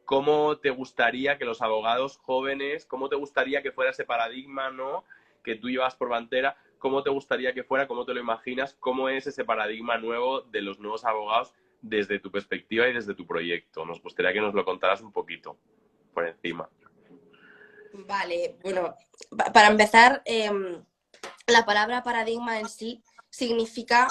¿cómo te gustaría que los abogados jóvenes, cómo te gustaría que fuera ese paradigma, ¿no? Que tú llevas por bandera, ¿cómo te gustaría que fuera? ¿Cómo te lo imaginas? ¿Cómo es ese paradigma nuevo de los nuevos abogados desde tu perspectiva y desde tu proyecto? Nos gustaría que nos lo contaras un poquito por encima. Vale, bueno, para empezar, la palabra paradigma en sí significa,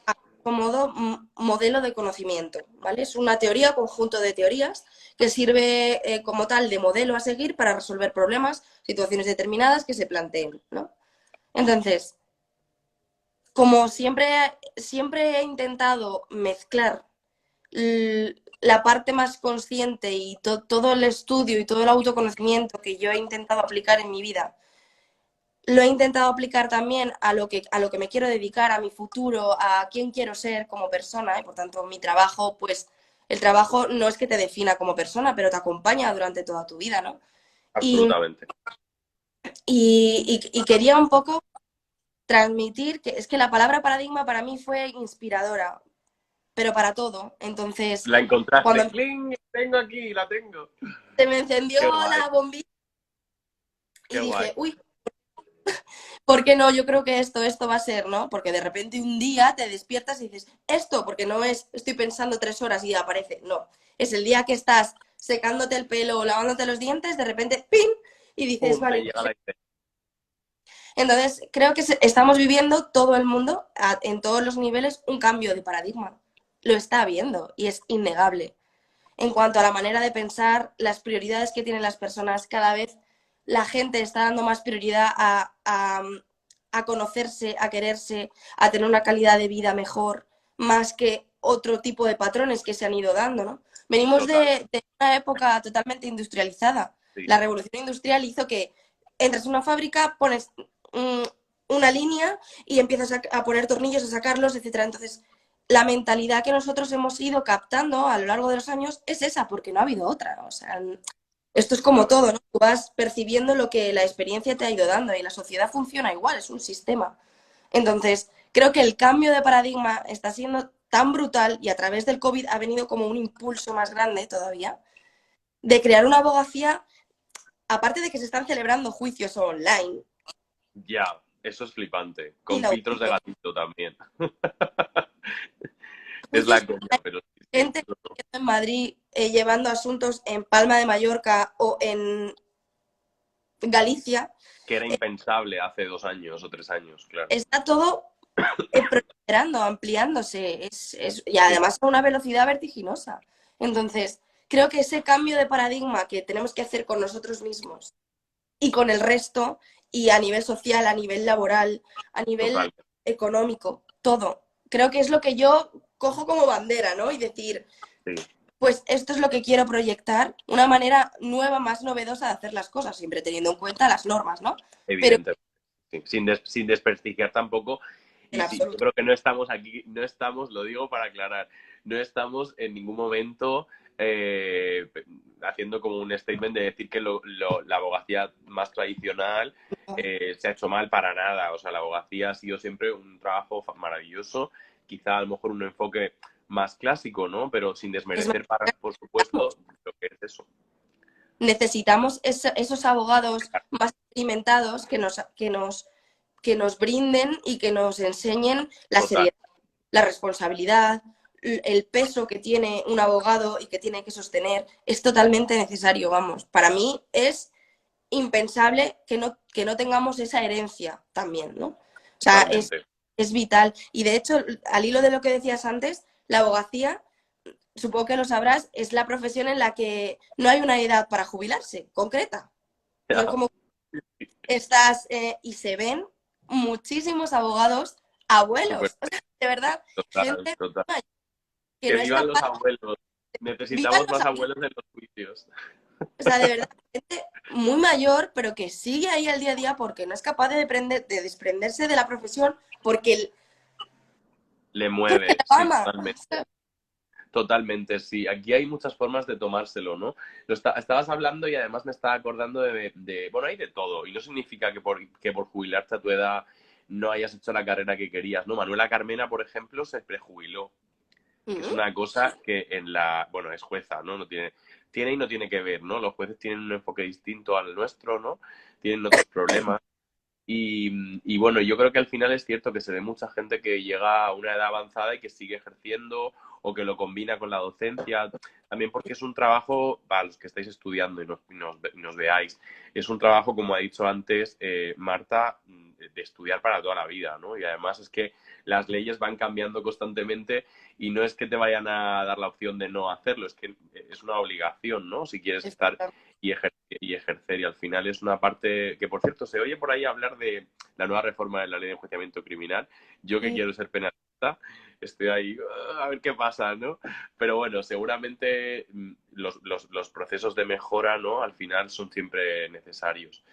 a modo, modelo de conocimiento, ¿vale? Es una teoría, conjunto de teorías que sirve como tal de modelo a seguir para resolver problemas, situaciones determinadas que se planteen, ¿no? Entonces, como siempre he intentado mezclar la parte más consciente y todo el estudio y todo el autoconocimiento que yo he intentado aplicar en mi vida, lo he intentado aplicar también a lo que me quiero dedicar, a mi futuro, a quién quiero ser como persona, y por tanto mi trabajo, pues el trabajo no es que te defina como persona, pero te acompaña durante toda tu vida, ¿no? Y, Absolutamente. y quería un poco transmitir que es que la palabra paradigma para mí fue inspiradora, pero para todo. Entonces, La encontraste. cuando ¡Cling! Tengo aquí, la tengo. se me encendió Qué guay, la bombilla y qué guay. dije, uy, ¿por qué no? Yo creo que esto va a ser, ¿no? Porque de repente un día te despiertas y dices, esto, porque no es, estoy pensando 3 horas y aparece, no. Es el día que estás secándote el pelo o lavándote los dientes, de repente, ¡pim! Y dices, Pum, te vale. llega la idea. Entonces, creo que estamos viviendo todo el mundo, en todos los niveles, un cambio de paradigma. Lo está viendo y es innegable. En cuanto a la manera de pensar, las prioridades que tienen las personas, cada vez la gente está dando más prioridad a conocerse, a quererse, a tener una calidad de vida mejor, más que otro tipo de patrones que se han ido dando, ¿no? Venimos Total, de una época totalmente industrializada. sí. La revolución industrial hizo que entras en una fábrica, pones una línea y empiezas a poner tornillos, a sacarlos, etcétera. Entonces, la mentalidad que nosotros hemos ido captando a lo largo de los años es esa, porque no ha habido otra. O sea, esto es como todo, ¿no? Tú vas percibiendo lo que la experiencia te ha ido dando y la sociedad funciona igual, es un sistema. Entonces, creo que el cambio de paradigma está siendo tan brutal y a través del COVID ha venido como un impulso más grande todavía de crear una abogacía, aparte de que se están celebrando juicios online. Ya, eso es flipante. Con filtros de Inaudito. gatito también. Es Juicios la coña, pero sí, sí. gente en Madrid llevando asuntos en Palma de Mallorca o en Galicia Que era impensable hace 2 años o 3 años, claro. Está todo prosperando, ampliándose, y además a una velocidad vertiginosa. Entonces, creo que ese cambio de paradigma que tenemos que hacer con nosotros mismos y con el resto, y a nivel social, a nivel laboral, a nivel Total. económico, todo. Creo que es lo que yo cojo como bandera, ¿no? Y decir, Sí, pues esto es lo que quiero proyectar, una manera nueva, más novedosa de hacer las cosas, siempre teniendo en cuenta las normas, ¿no? Pero evidentemente. Sí. Sin desprestigiar tampoco. en Y sí, yo absoluto. creo que no estamos aquí, no estamos, lo digo para aclarar, no estamos en ningún momento haciendo como un statement de decir que la abogacía más tradicional se ha hecho mal para nada. O sea, la abogacía ha sido siempre un trabajo maravilloso, quizá a lo mejor un enfoque más clásico, ¿no? Pero sin desmerecer, por supuesto, lo que es eso. Necesitamos esos abogados más experimentados que nos brinden y que nos enseñen la Total. seriedad, la responsabilidad, el peso que tiene un abogado y que tiene que sostener. Es totalmente necesario, vamos. Para mí es impensable que no tengamos esa herencia también, ¿no? O sea, es vital. Y de hecho, al hilo de lo que decías antes, la abogacía, supongo que lo sabrás, es la profesión en la que no hay una edad para jubilarse, concreta. No es como y se ven muchísimos abogados abuelos. O sea, de verdad, gente Total. que Que no es vivan los capaz. abuelos. Vivan Necesitamos los más abuelos. abuelos en los juicios. O sea, de verdad, gente muy mayor, pero que sigue ahí al día a día porque no es capaz de desprenderse de la profesión porque Le mueve, la sí, ama. totalmente. Totalmente, sí. Aquí hay muchas formas de tomárselo, ¿no? Estabas hablando y además me estaba acordando bueno, hay de todo. Y no significa que por jubilarte a tu edad no hayas hecho la carrera que querías, ¿no? Manuela Carmena, por ejemplo, se prejubiló. Que es una cosa que bueno, es jueza, ¿no? Tiene y no tiene que ver, ¿no? Los jueces tienen un enfoque distinto al nuestro, ¿no? Tienen otros problemas. Y bueno, yo creo que al final es cierto que se ve mucha gente que llega a una edad avanzada y que sigue ejerciendo o que lo combina con la docencia, también porque es un trabajo, para los que estáis estudiando y nos veáis, es un trabajo, como ha dicho antes Marta, de estudiar para toda la vida, ¿no? Y además es que las leyes van cambiando constantemente y no es que te vayan a dar la opción de no hacerlo, es que es una obligación, ¿no? Si quieres estar y ejercer. Y al final es una parte que, por cierto, se oye por ahí hablar de la nueva reforma de la ley de enjuiciamiento criminal. Yo que quiero ser penalista, estoy ahí a ver qué pasa, ¿no? Pero bueno, seguramente los procesos de mejora, ¿no? Al final son siempre necesarios.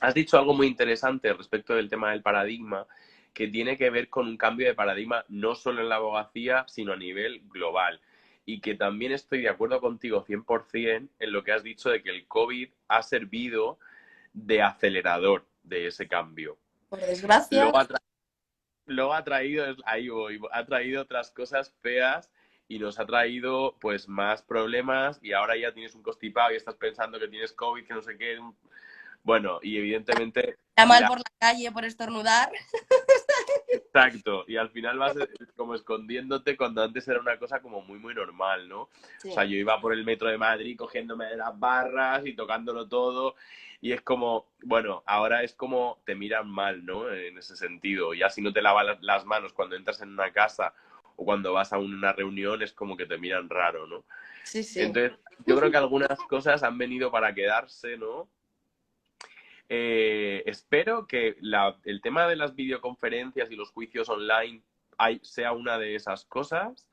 Has dicho algo muy interesante respecto del tema del paradigma, que tiene que ver con un cambio de paradigma no solo en la abogacía, sino a nivel global. Y que también estoy de acuerdo contigo 100% en lo que has dicho de que el COVID ha servido de acelerador de ese cambio. Por desgracia. Luego ha traído, ahí voy, ha traído otras cosas feas y nos ha traído pues más problemas y ahora ya tienes un constipado y estás pensando que tienes COVID, que no sé qué. Bueno, y evidentemente... Está mal por la calle por estornudar. Exacto, y al final vas como escondiéndote cuando antes era una cosa como muy, muy normal, ¿no? Sí. O sea, yo iba por el metro de Madrid cogiéndome de las barras y tocándolo todo y es como, bueno, ahora es como te miran mal, ¿no? En ese sentido, ya si no te lavas las manos cuando entras en una casa o cuando vas a una reunión es como que te miran raro, ¿no? Sí, sí. Entonces, yo creo que algunas cosas han venido para quedarse, ¿no? Espero que el tema de las videoconferencias y los juicios online sea una de esas cosas,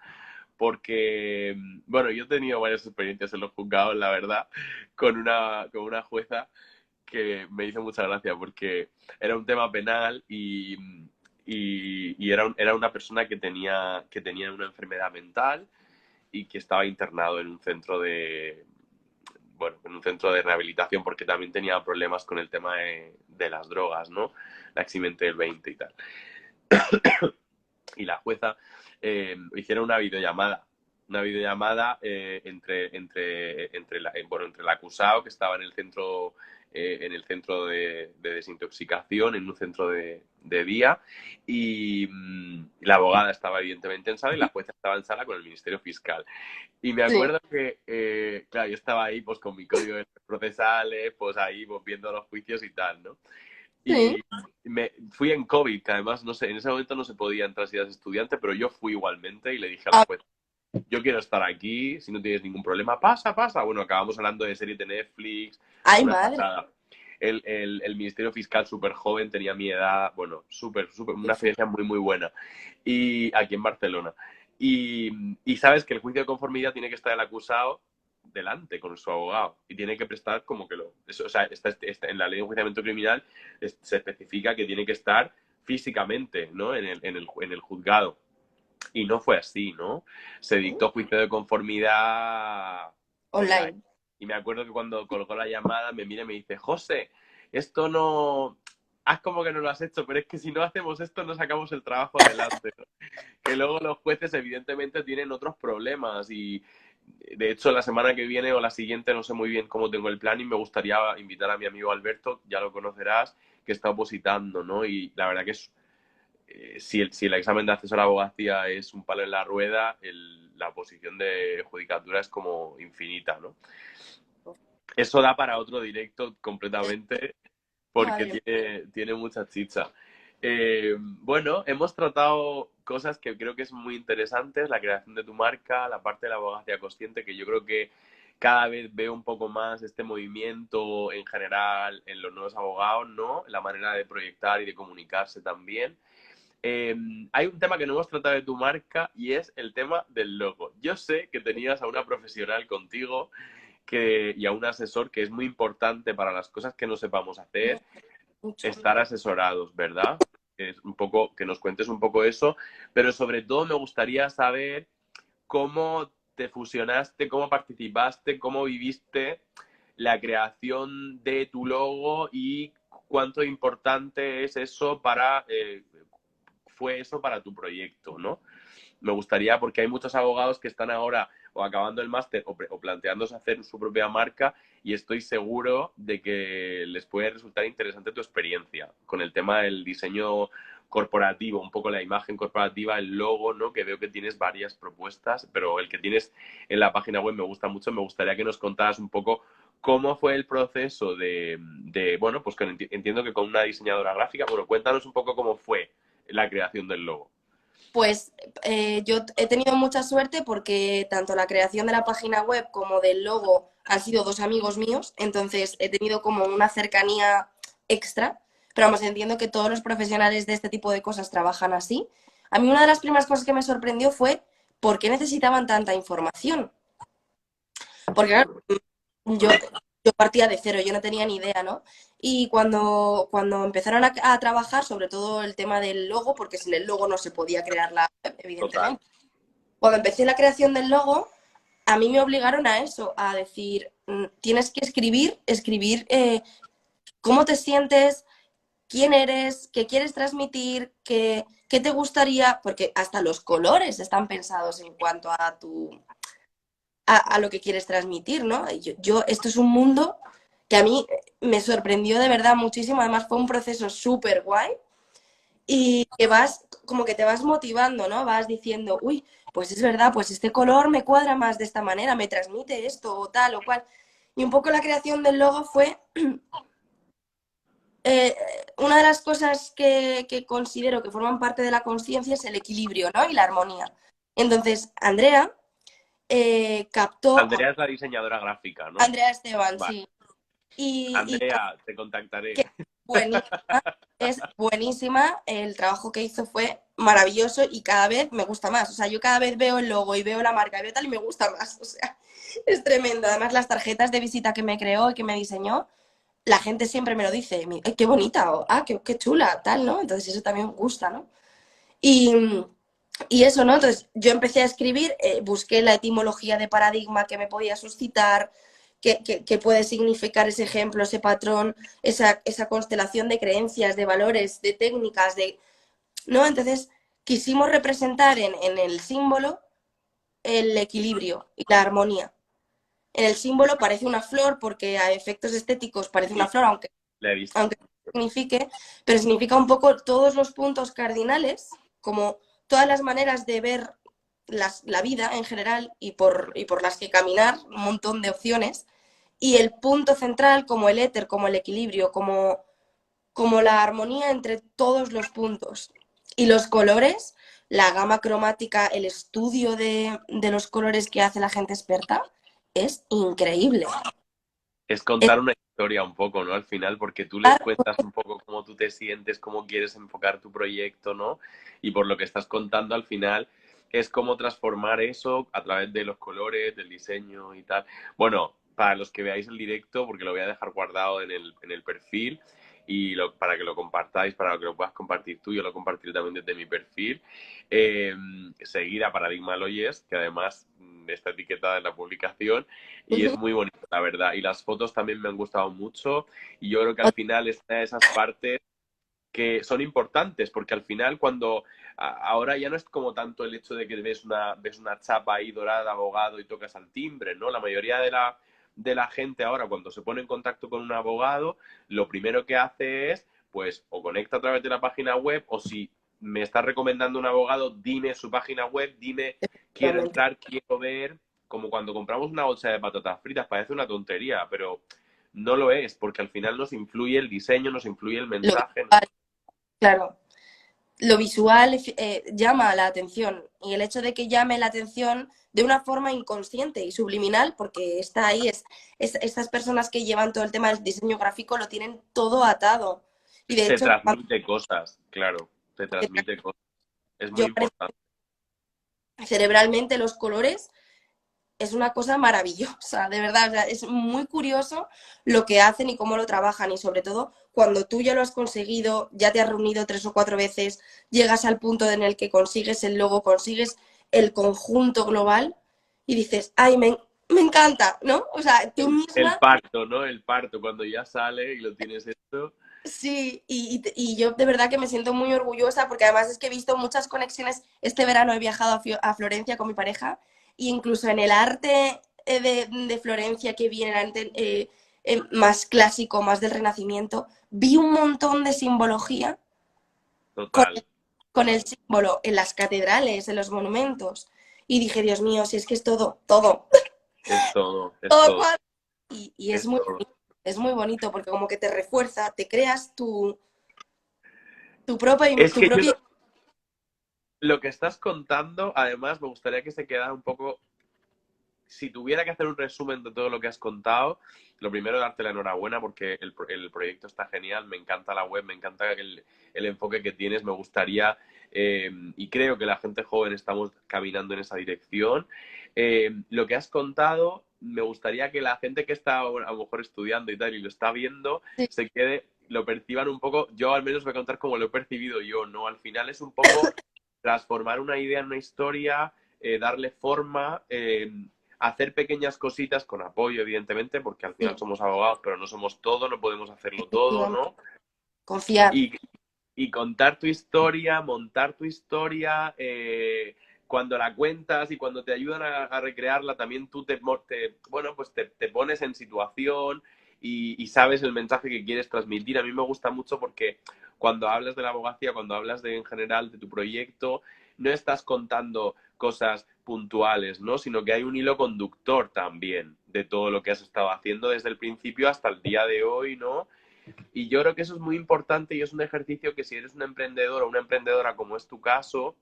porque, bueno, yo he tenido varias experiencias en los juzgados, la verdad, con una jueza que me hizo mucha gracia, porque era un tema penal y era una persona que tenía una enfermedad mental y que estaba internado en un centro en un centro de rehabilitación porque también tenía problemas con el tema de las drogas, ¿no? La eximente del 20 y tal. Y la jueza hicieron una videollamada una videollamada entre el acusado que estaba en el centro de desintoxicación, en un centro de día, y la abogada estaba evidentemente en sala y la jueza estaba en sala con el Ministerio Fiscal. Y me Sí, acuerdo que, claro, yo estaba ahí pues con mi código procesales, pues ahí pues, viendo los juicios y tal, ¿no? sí. Y fui en COVID, que además, no sé, en ese momento no se podía entrar si eras estudiante, pero yo fui igualmente y le dije a la Ah, jueza, yo quiero estar aquí, si no tienes ningún problema, pasa, pasa. Bueno, acabamos hablando de series de Netflix, ay, una madre. pasada. El Ministerio Fiscal súper joven, tenía mi edad, bueno, una experiencia muy, muy buena. Y aquí en Barcelona. Y sabes que el juicio de conformidad tiene que estar el acusado delante con su abogado y tiene que prestar como que eso, o sea, en la ley de enjuiciamiento criminal se especifica que tiene que estar físicamente, ¿no? En el juzgado. Y no fue así, ¿no? Se dictó juicio de conformidad online. Online. Y me acuerdo que cuando colgó la llamada me mira y me dice, José, esto no... Haz como que no lo has hecho, pero es que si no hacemos esto no sacamos el trabajo adelante, ¿no? Que luego los jueces evidentemente tienen otros problemas y de hecho la semana que viene o la siguiente no sé muy bien cómo tengo el plan y me gustaría invitar a mi amigo Alberto, ya lo conocerás, que está opositando, ¿no? Y la verdad que es si el examen de acceso a la abogacía es un palo en la rueda, la posición de judicatura es como infinita, ¿no? Eso da para otro directo completamente porque Madre mía. tiene mucha chicha. Bueno, hemos tratado cosas que creo que es muy interesantes, la creación de tu marca, la parte de la abogacía consciente, que yo creo que cada vez veo un poco más este movimiento en general en los nuevos abogados, ¿no? La manera de proyectar y de comunicarse también. Hay un tema que no hemos tratado de tu marca y es el tema del logo. Yo sé que tenías a una profesional contigo y a un asesor que es muy importante para las cosas que no sepamos hacer, Mucho. estar asesorados, ¿verdad? Es un poco, que nos cuentes un poco eso, pero sobre todo me gustaría saber cómo te fusionaste, cómo participaste, cómo viviste la creación de tu logo y cuánto importante es eso fue eso para tu proyecto, ¿no? Me gustaría, porque hay muchos abogados que están ahora o acabando el máster o planteándose hacer su propia marca y estoy seguro de que les puede resultar interesante tu experiencia con el tema del diseño corporativo, un poco la imagen corporativa, el logo, ¿no? Que veo que tienes varias propuestas, pero el que tienes en la página web me gusta mucho. Me gustaría que nos contaras un poco cómo fue el proceso bueno, pues entiendo que con una diseñadora gráfica. Bueno, cuéntanos un poco cómo fue la creación del logo. Pues yo he tenido mucha suerte porque tanto la creación de la página web como del logo han sido dos amigos míos, entonces he tenido como una cercanía extra, pero vamos, entiendo que todos los profesionales de este tipo de cosas trabajan así. A mí una de las primeras cosas que me sorprendió fue por qué necesitaban tanta información. Porque claro, yo, yo partía de cero, yo no tenía ni idea, ¿no? Y cuando empezaron a trabajar, sobre todo el tema del logo, porque sin el logo no se podía crear la web, Total. evidentemente. Cuando empecé la creación del logo, a mí me obligaron a eso, a decir, tienes que escribir cómo te sientes, quién eres, qué quieres transmitir, qué te gustaría, porque hasta los colores están pensados en cuanto a lo que quieres transmitir, ¿no? Esto es un mundo que a mí me sorprendió de verdad muchísimo, además fue un proceso súper guay y que como que te vas motivando, ¿no? Vas diciendo, uy, pues es verdad, pues este color me cuadra más de esta manera, me transmite esto o tal o cual. Y un poco la creación del logo fue eh, una de las cosas que considero que forman parte de la conciencia es el equilibrio, ¿no? Y la armonía. Entonces, Andrea captó Andrea es la diseñadora gráfica, ¿no? Andrea Esteban, Vale. sí. Y Andrea, te contactaré. que buenísima, es buenísima. El trabajo que hizo fue maravilloso y cada vez me gusta más. O sea, yo cada vez veo el logo y veo la marca y veo tal y me gusta más. O sea, es tremendo. Además, las tarjetas de visita que me creó y que me diseñó, la gente siempre me lo dice. "Ay, qué bonita, o qué chula, tal, ¿no? Entonces eso también me gusta, ¿no? Y, y eso, ¿no? Entonces yo empecé a escribir, busqué la etimología de paradigma que me podía suscitar, qué puede significar ese ejemplo, ese patrón, esa constelación de creencias, de valores, de técnicas, ¿no? Entonces quisimos representar en el símbolo el equilibrio y la armonía. En el símbolo parece una flor porque a efectos estéticos parece una flor, La he visto. aunque no signifique, pero significa un poco todos los puntos cardinales, como todas las maneras de ver la vida en general y por las que caminar, un montón de opciones, y el punto central como el éter, como el equilibrio, como la armonía entre todos los puntos. Y los colores, la gama cromática, el estudio de los colores que hace la gente experta, es increíble. Es contar una historia un poco, ¿no? Al final, porque tú les Estar cuentas un poco cómo tú te sientes, cómo quieres enfocar tu proyecto, ¿no? Y por lo que estás contando al final es cómo transformar eso a través de los colores, del diseño y tal. Bueno, para los que veáis el directo, porque lo voy a dejar guardado en el perfil y para que lo compartáis, para que lo puedas compartir tú, yo lo compartiré también desde mi perfil. Seguir a Paradigma Loyes, que además está etiquetada en la publicación y es muy bonito, la verdad. Y las fotos también me han gustado mucho y yo creo que al final está de esas partes que son importantes, porque al final cuando ahora ya no es como tanto el hecho de que ves una chapa ahí dorada de abogado y tocas al timbre, ¿no? La mayoría de la gente ahora cuando se pone en contacto con un abogado, lo primero que hace es, pues, o conecta a través de la página web o si me está recomendando un abogado, dime su página web, dime quiero entrar, quiero ver, como cuando compramos una bolsa de patatas fritas, parece una tontería, pero no lo es, porque al final nos influye el diseño, nos influye el lo mensaje. visual, claro. Lo visual llama la atención y el hecho de que llame la atención de una forma inconsciente y subliminal, porque está ahí, estas personas que llevan todo el tema del diseño gráfico lo tienen todo atado. Y de Te hecho, transmite cosas, claro, te transmite cosas. Es muy yo importante. cerebralmente los colores es una cosa maravillosa, de verdad. O sea, es muy curioso lo que hacen y cómo lo trabajan y sobre todo cuando tú ya lo has conseguido, ya te has reunido 3 o 4 veces, llegas al punto en el que consigues el logo, consigues el conjunto global y dices, ay, me encanta, ¿no? O sea, tú El misma, parto, ¿no? El parto, cuando ya sale y lo tienes hecho. sí, y yo de verdad que me siento muy orgullosa porque además es que he visto muchas conexiones. Este verano he viajado a Florencia con mi pareja e incluso en el arte de Florencia que viene el arte más clásico, más del Renacimiento, vi un montón de simbología con, Total. con el símbolo en las catedrales, en los monumentos. Y dije, Dios mío, si es que es todo, todo, Es todo, es todo todo, cuadra. Y es todo. es muy bonito porque como que te refuerza, te creas tu propia, Es tu que yo propia... lo que estás contando, además, me gustaría que se quedara un poco. Si tuviera que hacer un resumen de todo lo que has contado, lo primero darte la enhorabuena porque el proyecto está genial, me encanta la web, me encanta el enfoque que tienes, me gustaría y creo que la gente joven estamos caminando en esa dirección. Lo que has contado, me gustaría que la gente que está a lo mejor estudiando y tal y lo está viendo, se quede, lo perciban un poco, yo al menos voy a contar cómo lo he percibido yo, ¿no? Al final es un poco transformar una idea en una historia, darle forma, hacer pequeñas cositas con apoyo, evidentemente, porque al final Sí, somos abogados, pero no somos todo, no podemos hacerlo todo, efectivamente. ¿no? Confiar. Y, y contar tu historia, montar tu historia, cuando la cuentas y cuando te ayudan a recrearla, también tú bueno, pues te pones en situación y sabes el mensaje que quieres transmitir. A mí me gusta mucho porque cuando hablas de la abogacía, cuando hablas en general de tu proyecto, no estás contando cosas puntuales, ¿no? Sino que hay un hilo conductor también de todo lo que has estado haciendo desde el principio hasta el día de hoy, ¿no? Y yo creo que eso es muy importante y es un ejercicio que si eres un emprendedor o una emprendedora como es tu caso,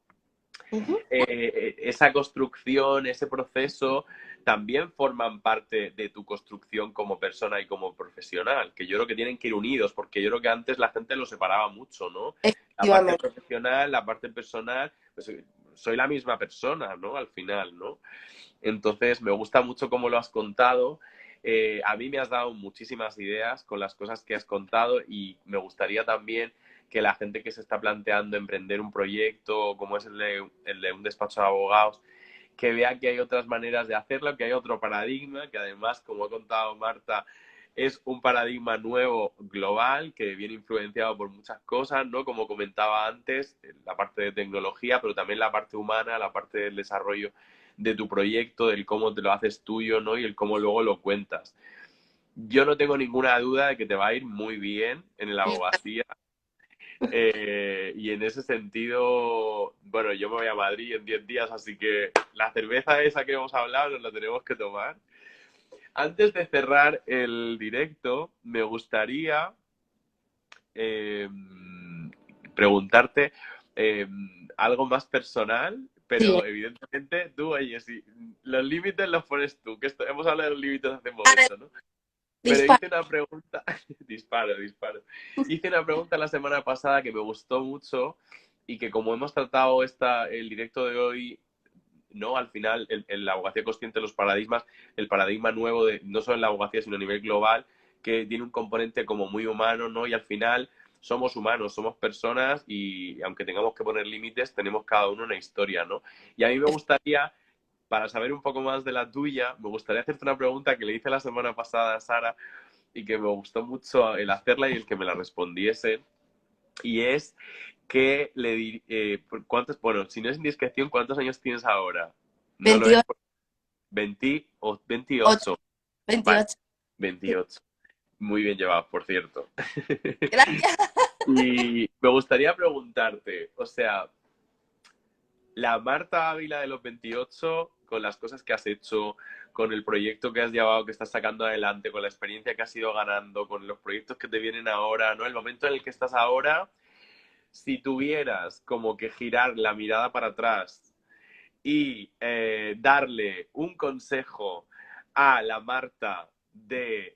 Ujú. esa construcción, ese proceso, también forman parte de tu construcción como persona y como profesional, que yo creo que tienen que ir unidos, porque yo creo que antes la gente lo separaba mucho, ¿no? La parte Efectivamente. profesional, la parte personal, pues soy la misma persona, ¿no? Al final, ¿no? Entonces, me gusta mucho cómo lo has contado. A mí me has dado muchísimas ideas con las cosas que has contado y me gustaría también que la gente que se está planteando emprender un proyecto como es el de un despacho de abogados, que vea que hay otras maneras de hacerlo, que hay otro paradigma, que además, como ha contado Marta, es un paradigma nuevo global que viene influenciado por muchas cosas, ¿no? Como comentaba antes, la parte de tecnología, pero también la parte humana, la parte del desarrollo de tu proyecto, del cómo te lo haces tuyo, ¿no? Y el cómo luego lo cuentas. Yo no tengo ninguna duda de que te va a ir muy bien en la abogacía. Y en ese sentido, bueno, yo me voy a Madrid en 10 días, así que la cerveza esa que hemos hablado nos la tenemos que tomar. Antes de cerrar el directo, me gustaría eh, preguntarte algo más personal, Sí. pero evidentemente tú, oye, si los límites los pones tú, que hemos hablado de los límites hace un momento, ¿no? Pero Dispara. hice una pregunta, disparo. Hice una pregunta la semana pasada que me gustó mucho y que como hemos tratado el directo de hoy, ¿no? Al final, en la abogacía consciente de los paradigmas, el paradigma nuevo de no solo en la abogacía, sino a nivel global, que tiene un componente como muy humano, ¿no? Y al final somos humanos, somos personas y aunque tengamos que poner límites, tenemos cada uno una historia, ¿no? Y a mí me gustaría, para saber un poco más de la tuya, me gustaría hacerte una pregunta que le hice la semana pasada a Sara y que me gustó mucho el hacerla y el que me la respondiese. Y es que ¿cuántos, bueno, si no es indiscreción, ¿cuántos años tienes ahora? No lo es. 28, 20 o 28. Vale, 28. 28. Muy bien llevado, por cierto. Gracias. Y me gustaría preguntarte, o sea, la Marta Ávila de los 28, con las cosas que has hecho, con el proyecto que has llevado, que estás sacando adelante, con la experiencia que has ido ganando, con los proyectos que te vienen ahora, ¿no? El momento en el que estás ahora, si tuvieras como que girar la mirada para atrás y darle un consejo a la Marta de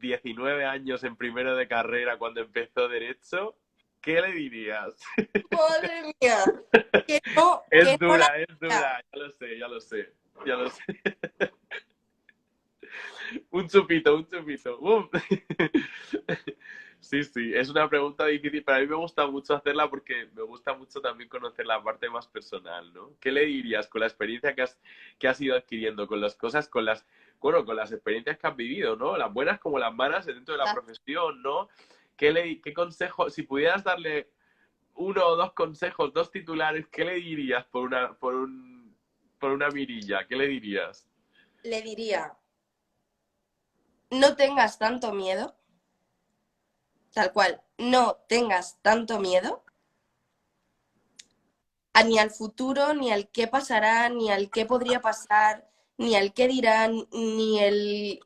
19 años en primero de carrera cuando empezó Derecho, ¿qué le dirías? Madre mía. Es Que no la dura, es haga. dura, ya lo sé. Un chupito. Sí, es una pregunta difícil, pero a mí me gusta mucho hacerla porque me gusta mucho también conocer la parte más personal, ¿no? ¿Qué le dirías con la experiencia que has ido adquiriendo, con las cosas, con las experiencias que has vivido, ¿no? Las buenas como las malas dentro de la profesión, ¿no? ¿Qué consejo, si pudieras darle uno o dos consejos, dos titulares, ¿qué le dirías por una mirilla? ¿Qué le dirías? Le diría, no tengas tanto miedo, tal cual, no tengas tanto miedo ni al futuro, ni al qué pasará, ni al qué podría pasar, ni al qué dirán, ni el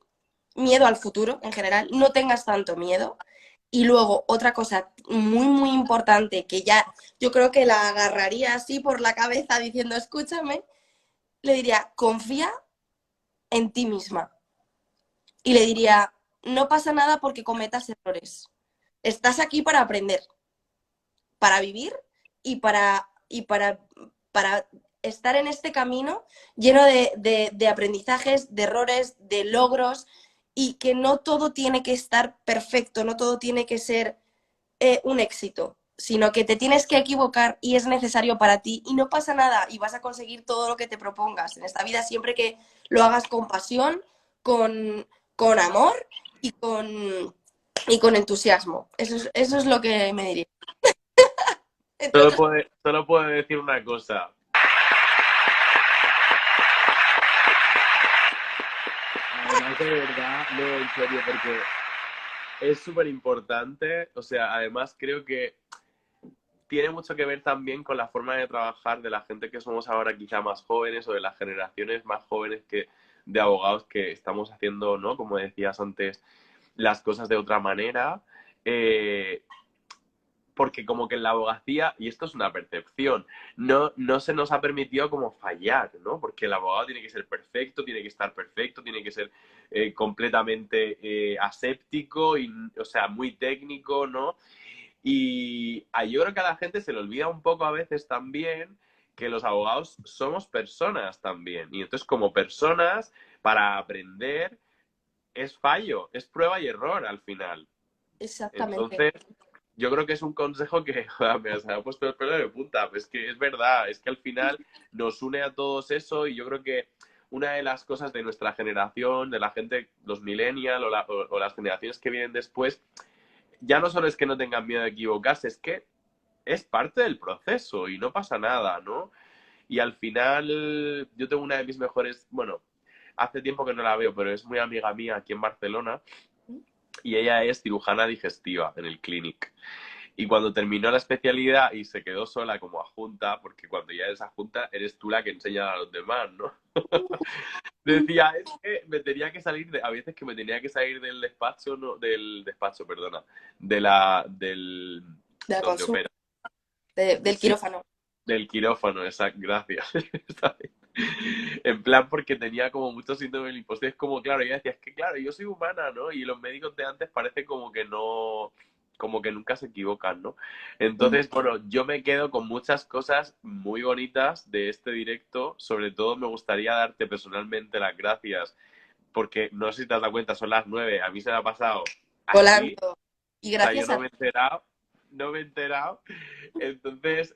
miedo al futuro en general. No tengas tanto miedo. Y luego, otra cosa muy, muy importante que ya yo creo que la agarraría así por la cabeza diciendo, escúchame, le diría, confía en ti misma. Y le diría, no pasa nada porque cometas errores. Estás aquí para aprender, para vivir y para estar en este camino lleno de aprendizajes, de errores, de logros, y que no todo tiene que estar perfecto, no todo tiene que ser un éxito, sino que te tienes que equivocar y es necesario para ti y no pasa nada y vas a conseguir todo lo que te propongas en esta vida siempre que lo hagas con pasión, con amor y con entusiasmo. Eso es lo que me diría. Solo puedo decir una cosa. Además, de verdad, no, en serio, porque es súper importante. O sea, además creo que tiene mucho que ver también con la forma de trabajar de la gente que somos ahora quizá más jóvenes o de las generaciones más jóvenes de abogados que estamos haciendo, ¿no? Como decías antes, las cosas de otra manera. Porque como que en la abogacía, y esto es una percepción, no se nos ha permitido como fallar, ¿no? Porque el abogado tiene que ser perfecto, tiene que estar perfecto, tiene que ser completamente aséptico, y, o sea, muy técnico, ¿no? Y yo creo que a la gente se le olvida un poco a veces también que los abogados somos personas también. Y entonces como personas, para aprender, es fallo, es prueba y error al final. Exactamente. Entonces, yo creo que es un consejo que joder, se ha puesto el pelo de punta. Es que es verdad, es que al final nos une a todos eso y yo creo que una de las cosas de nuestra generación, de la gente, los millennials o las generaciones que vienen después, ya no solo es que no tengan miedo de equivocarse, es que es parte del proceso y no pasa nada, ¿no? Y al final yo tengo una de mis mejores, bueno, hace tiempo que no la veo, pero es muy amiga mía aquí en Barcelona y ella es cirujana digestiva en el Clinic. Y cuando terminó la especialidad y se quedó sola como adjunta, porque cuando ya eres adjunta eres tú la que enseña a los demás, ¿no? Decía, es que me tenía que salir, a veces que me tenía que salir del despacho, no, perdona, del De la donde consulta, opera. del Sí, quirófano. del quirófano, exacto, gracias. En plan, porque tenía como mucho síndrome del impostor. Es como, claro, ella decía, es que claro, yo soy humana, ¿no? Y los médicos de antes parece como que no, como que nunca se equivocan, ¿no? Entonces, bueno, yo me quedo con muchas cosas muy bonitas de este directo. Sobre todo me gustaría darte personalmente las gracias, porque no sé si te has dado cuenta, son las 9, a mí se me ha pasado así, Volando. Y o sea, yo gracias no a me he enterado, Entonces,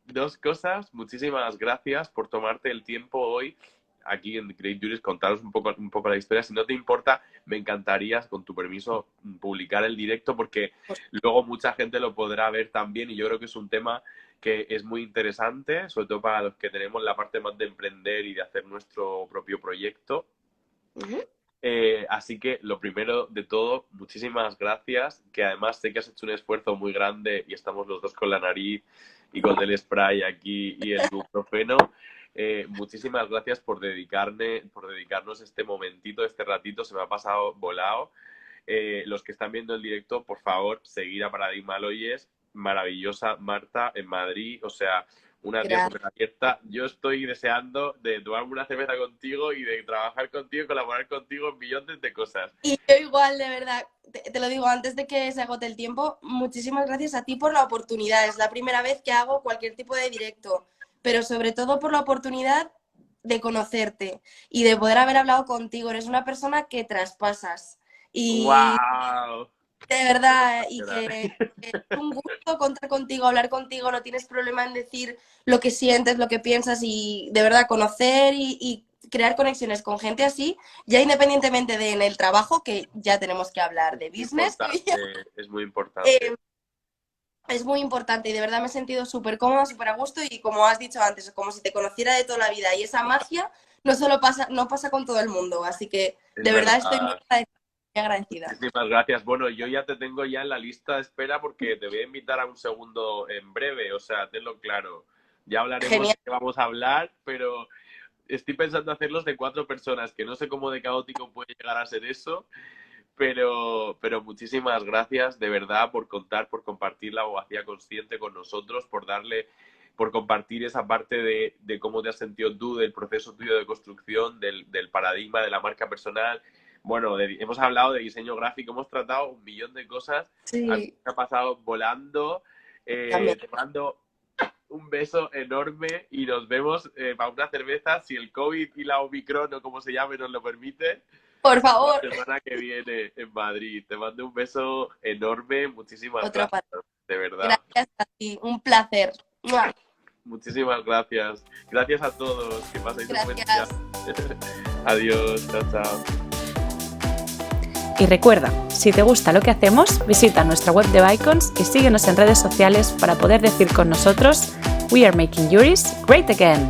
dos cosas. Muchísimas gracias por tomarte el tiempo hoy aquí en Great Juris, contaros un poco la historia. Si no te importa, me encantaría, con tu permiso, publicar el directo porque luego mucha gente lo podrá ver también y yo creo que es un tema que es muy interesante, sobre todo para los que tenemos la parte más de emprender y de hacer nuestro propio proyecto. Así que lo primero de todo, muchísimas gracias, que además sé que has hecho un esfuerzo muy grande y estamos los dos con la nariz y con el spray aquí y el ibuprofeno. Muchísimas gracias por dedicarnos este momentito, este ratito, se me ha pasado volado. Los que están viendo el directo, por favor, seguir a Paradigma Loyes, maravillosa Marta en Madrid, o sea, una tía súper abierta. Yo estoy deseando de tomarme una cerveza contigo y de trabajar contigo, colaborar contigo en millones de cosas. Y yo igual, de verdad, te lo digo antes de que se agote el tiempo, muchísimas gracias a ti por la oportunidad. Es la primera vez que hago cualquier tipo de directo, pero sobre todo por la oportunidad de conocerte y de poder haber hablado contigo. Eres una persona que traspasas. Y ¡Wow! de verdad, y que es un gusto contar contigo, hablar contigo, no tienes problema en decir lo que sientes, lo que piensas y de verdad conocer y crear conexiones con gente así, ya independientemente de en el trabajo, que ya tenemos que hablar de business. Es muy importante. Es muy importante y de verdad me he sentido súper cómoda, súper a gusto y como has dicho antes, como si te conociera de toda la vida y esa magia no pasa con todo el mundo, así que de verdad estoy muy agradecida. Muchísimas gracias. Bueno, yo ya te tengo ya en la lista de espera porque te voy a invitar a un segundo en breve, o sea, tenlo claro. Ya hablaremos de qué vamos a hablar, pero estoy pensando hacerlos de 4 personas, que no sé cómo de caótico puede llegar a ser eso, pero muchísimas gracias de verdad por compartir la abogacía consciente con nosotros, por compartir esa parte de cómo te has sentido tú, del proceso tuyo de construcción, del paradigma de la marca personal. Bueno, hemos hablado de diseño gráfico, hemos tratado un millón de cosas. Sí. A mí me ha pasado volando. Te mando un beso enorme y nos vemos para una cerveza, si el COVID y la Omicron o como se llame nos lo permite. Por favor. La semana que viene en Madrid. Te mando un beso enorme. Muchísimas gracias. De verdad. Gracias a ti. Un placer. Muchísimas gracias. Gracias a todos. Que paséis un buen día. Adiós. Chao, chao. Y recuerda, si te gusta lo que hacemos, visita nuestra web de Bicons y síguenos en redes sociales para poder decir con nosotros We are making Juris great again.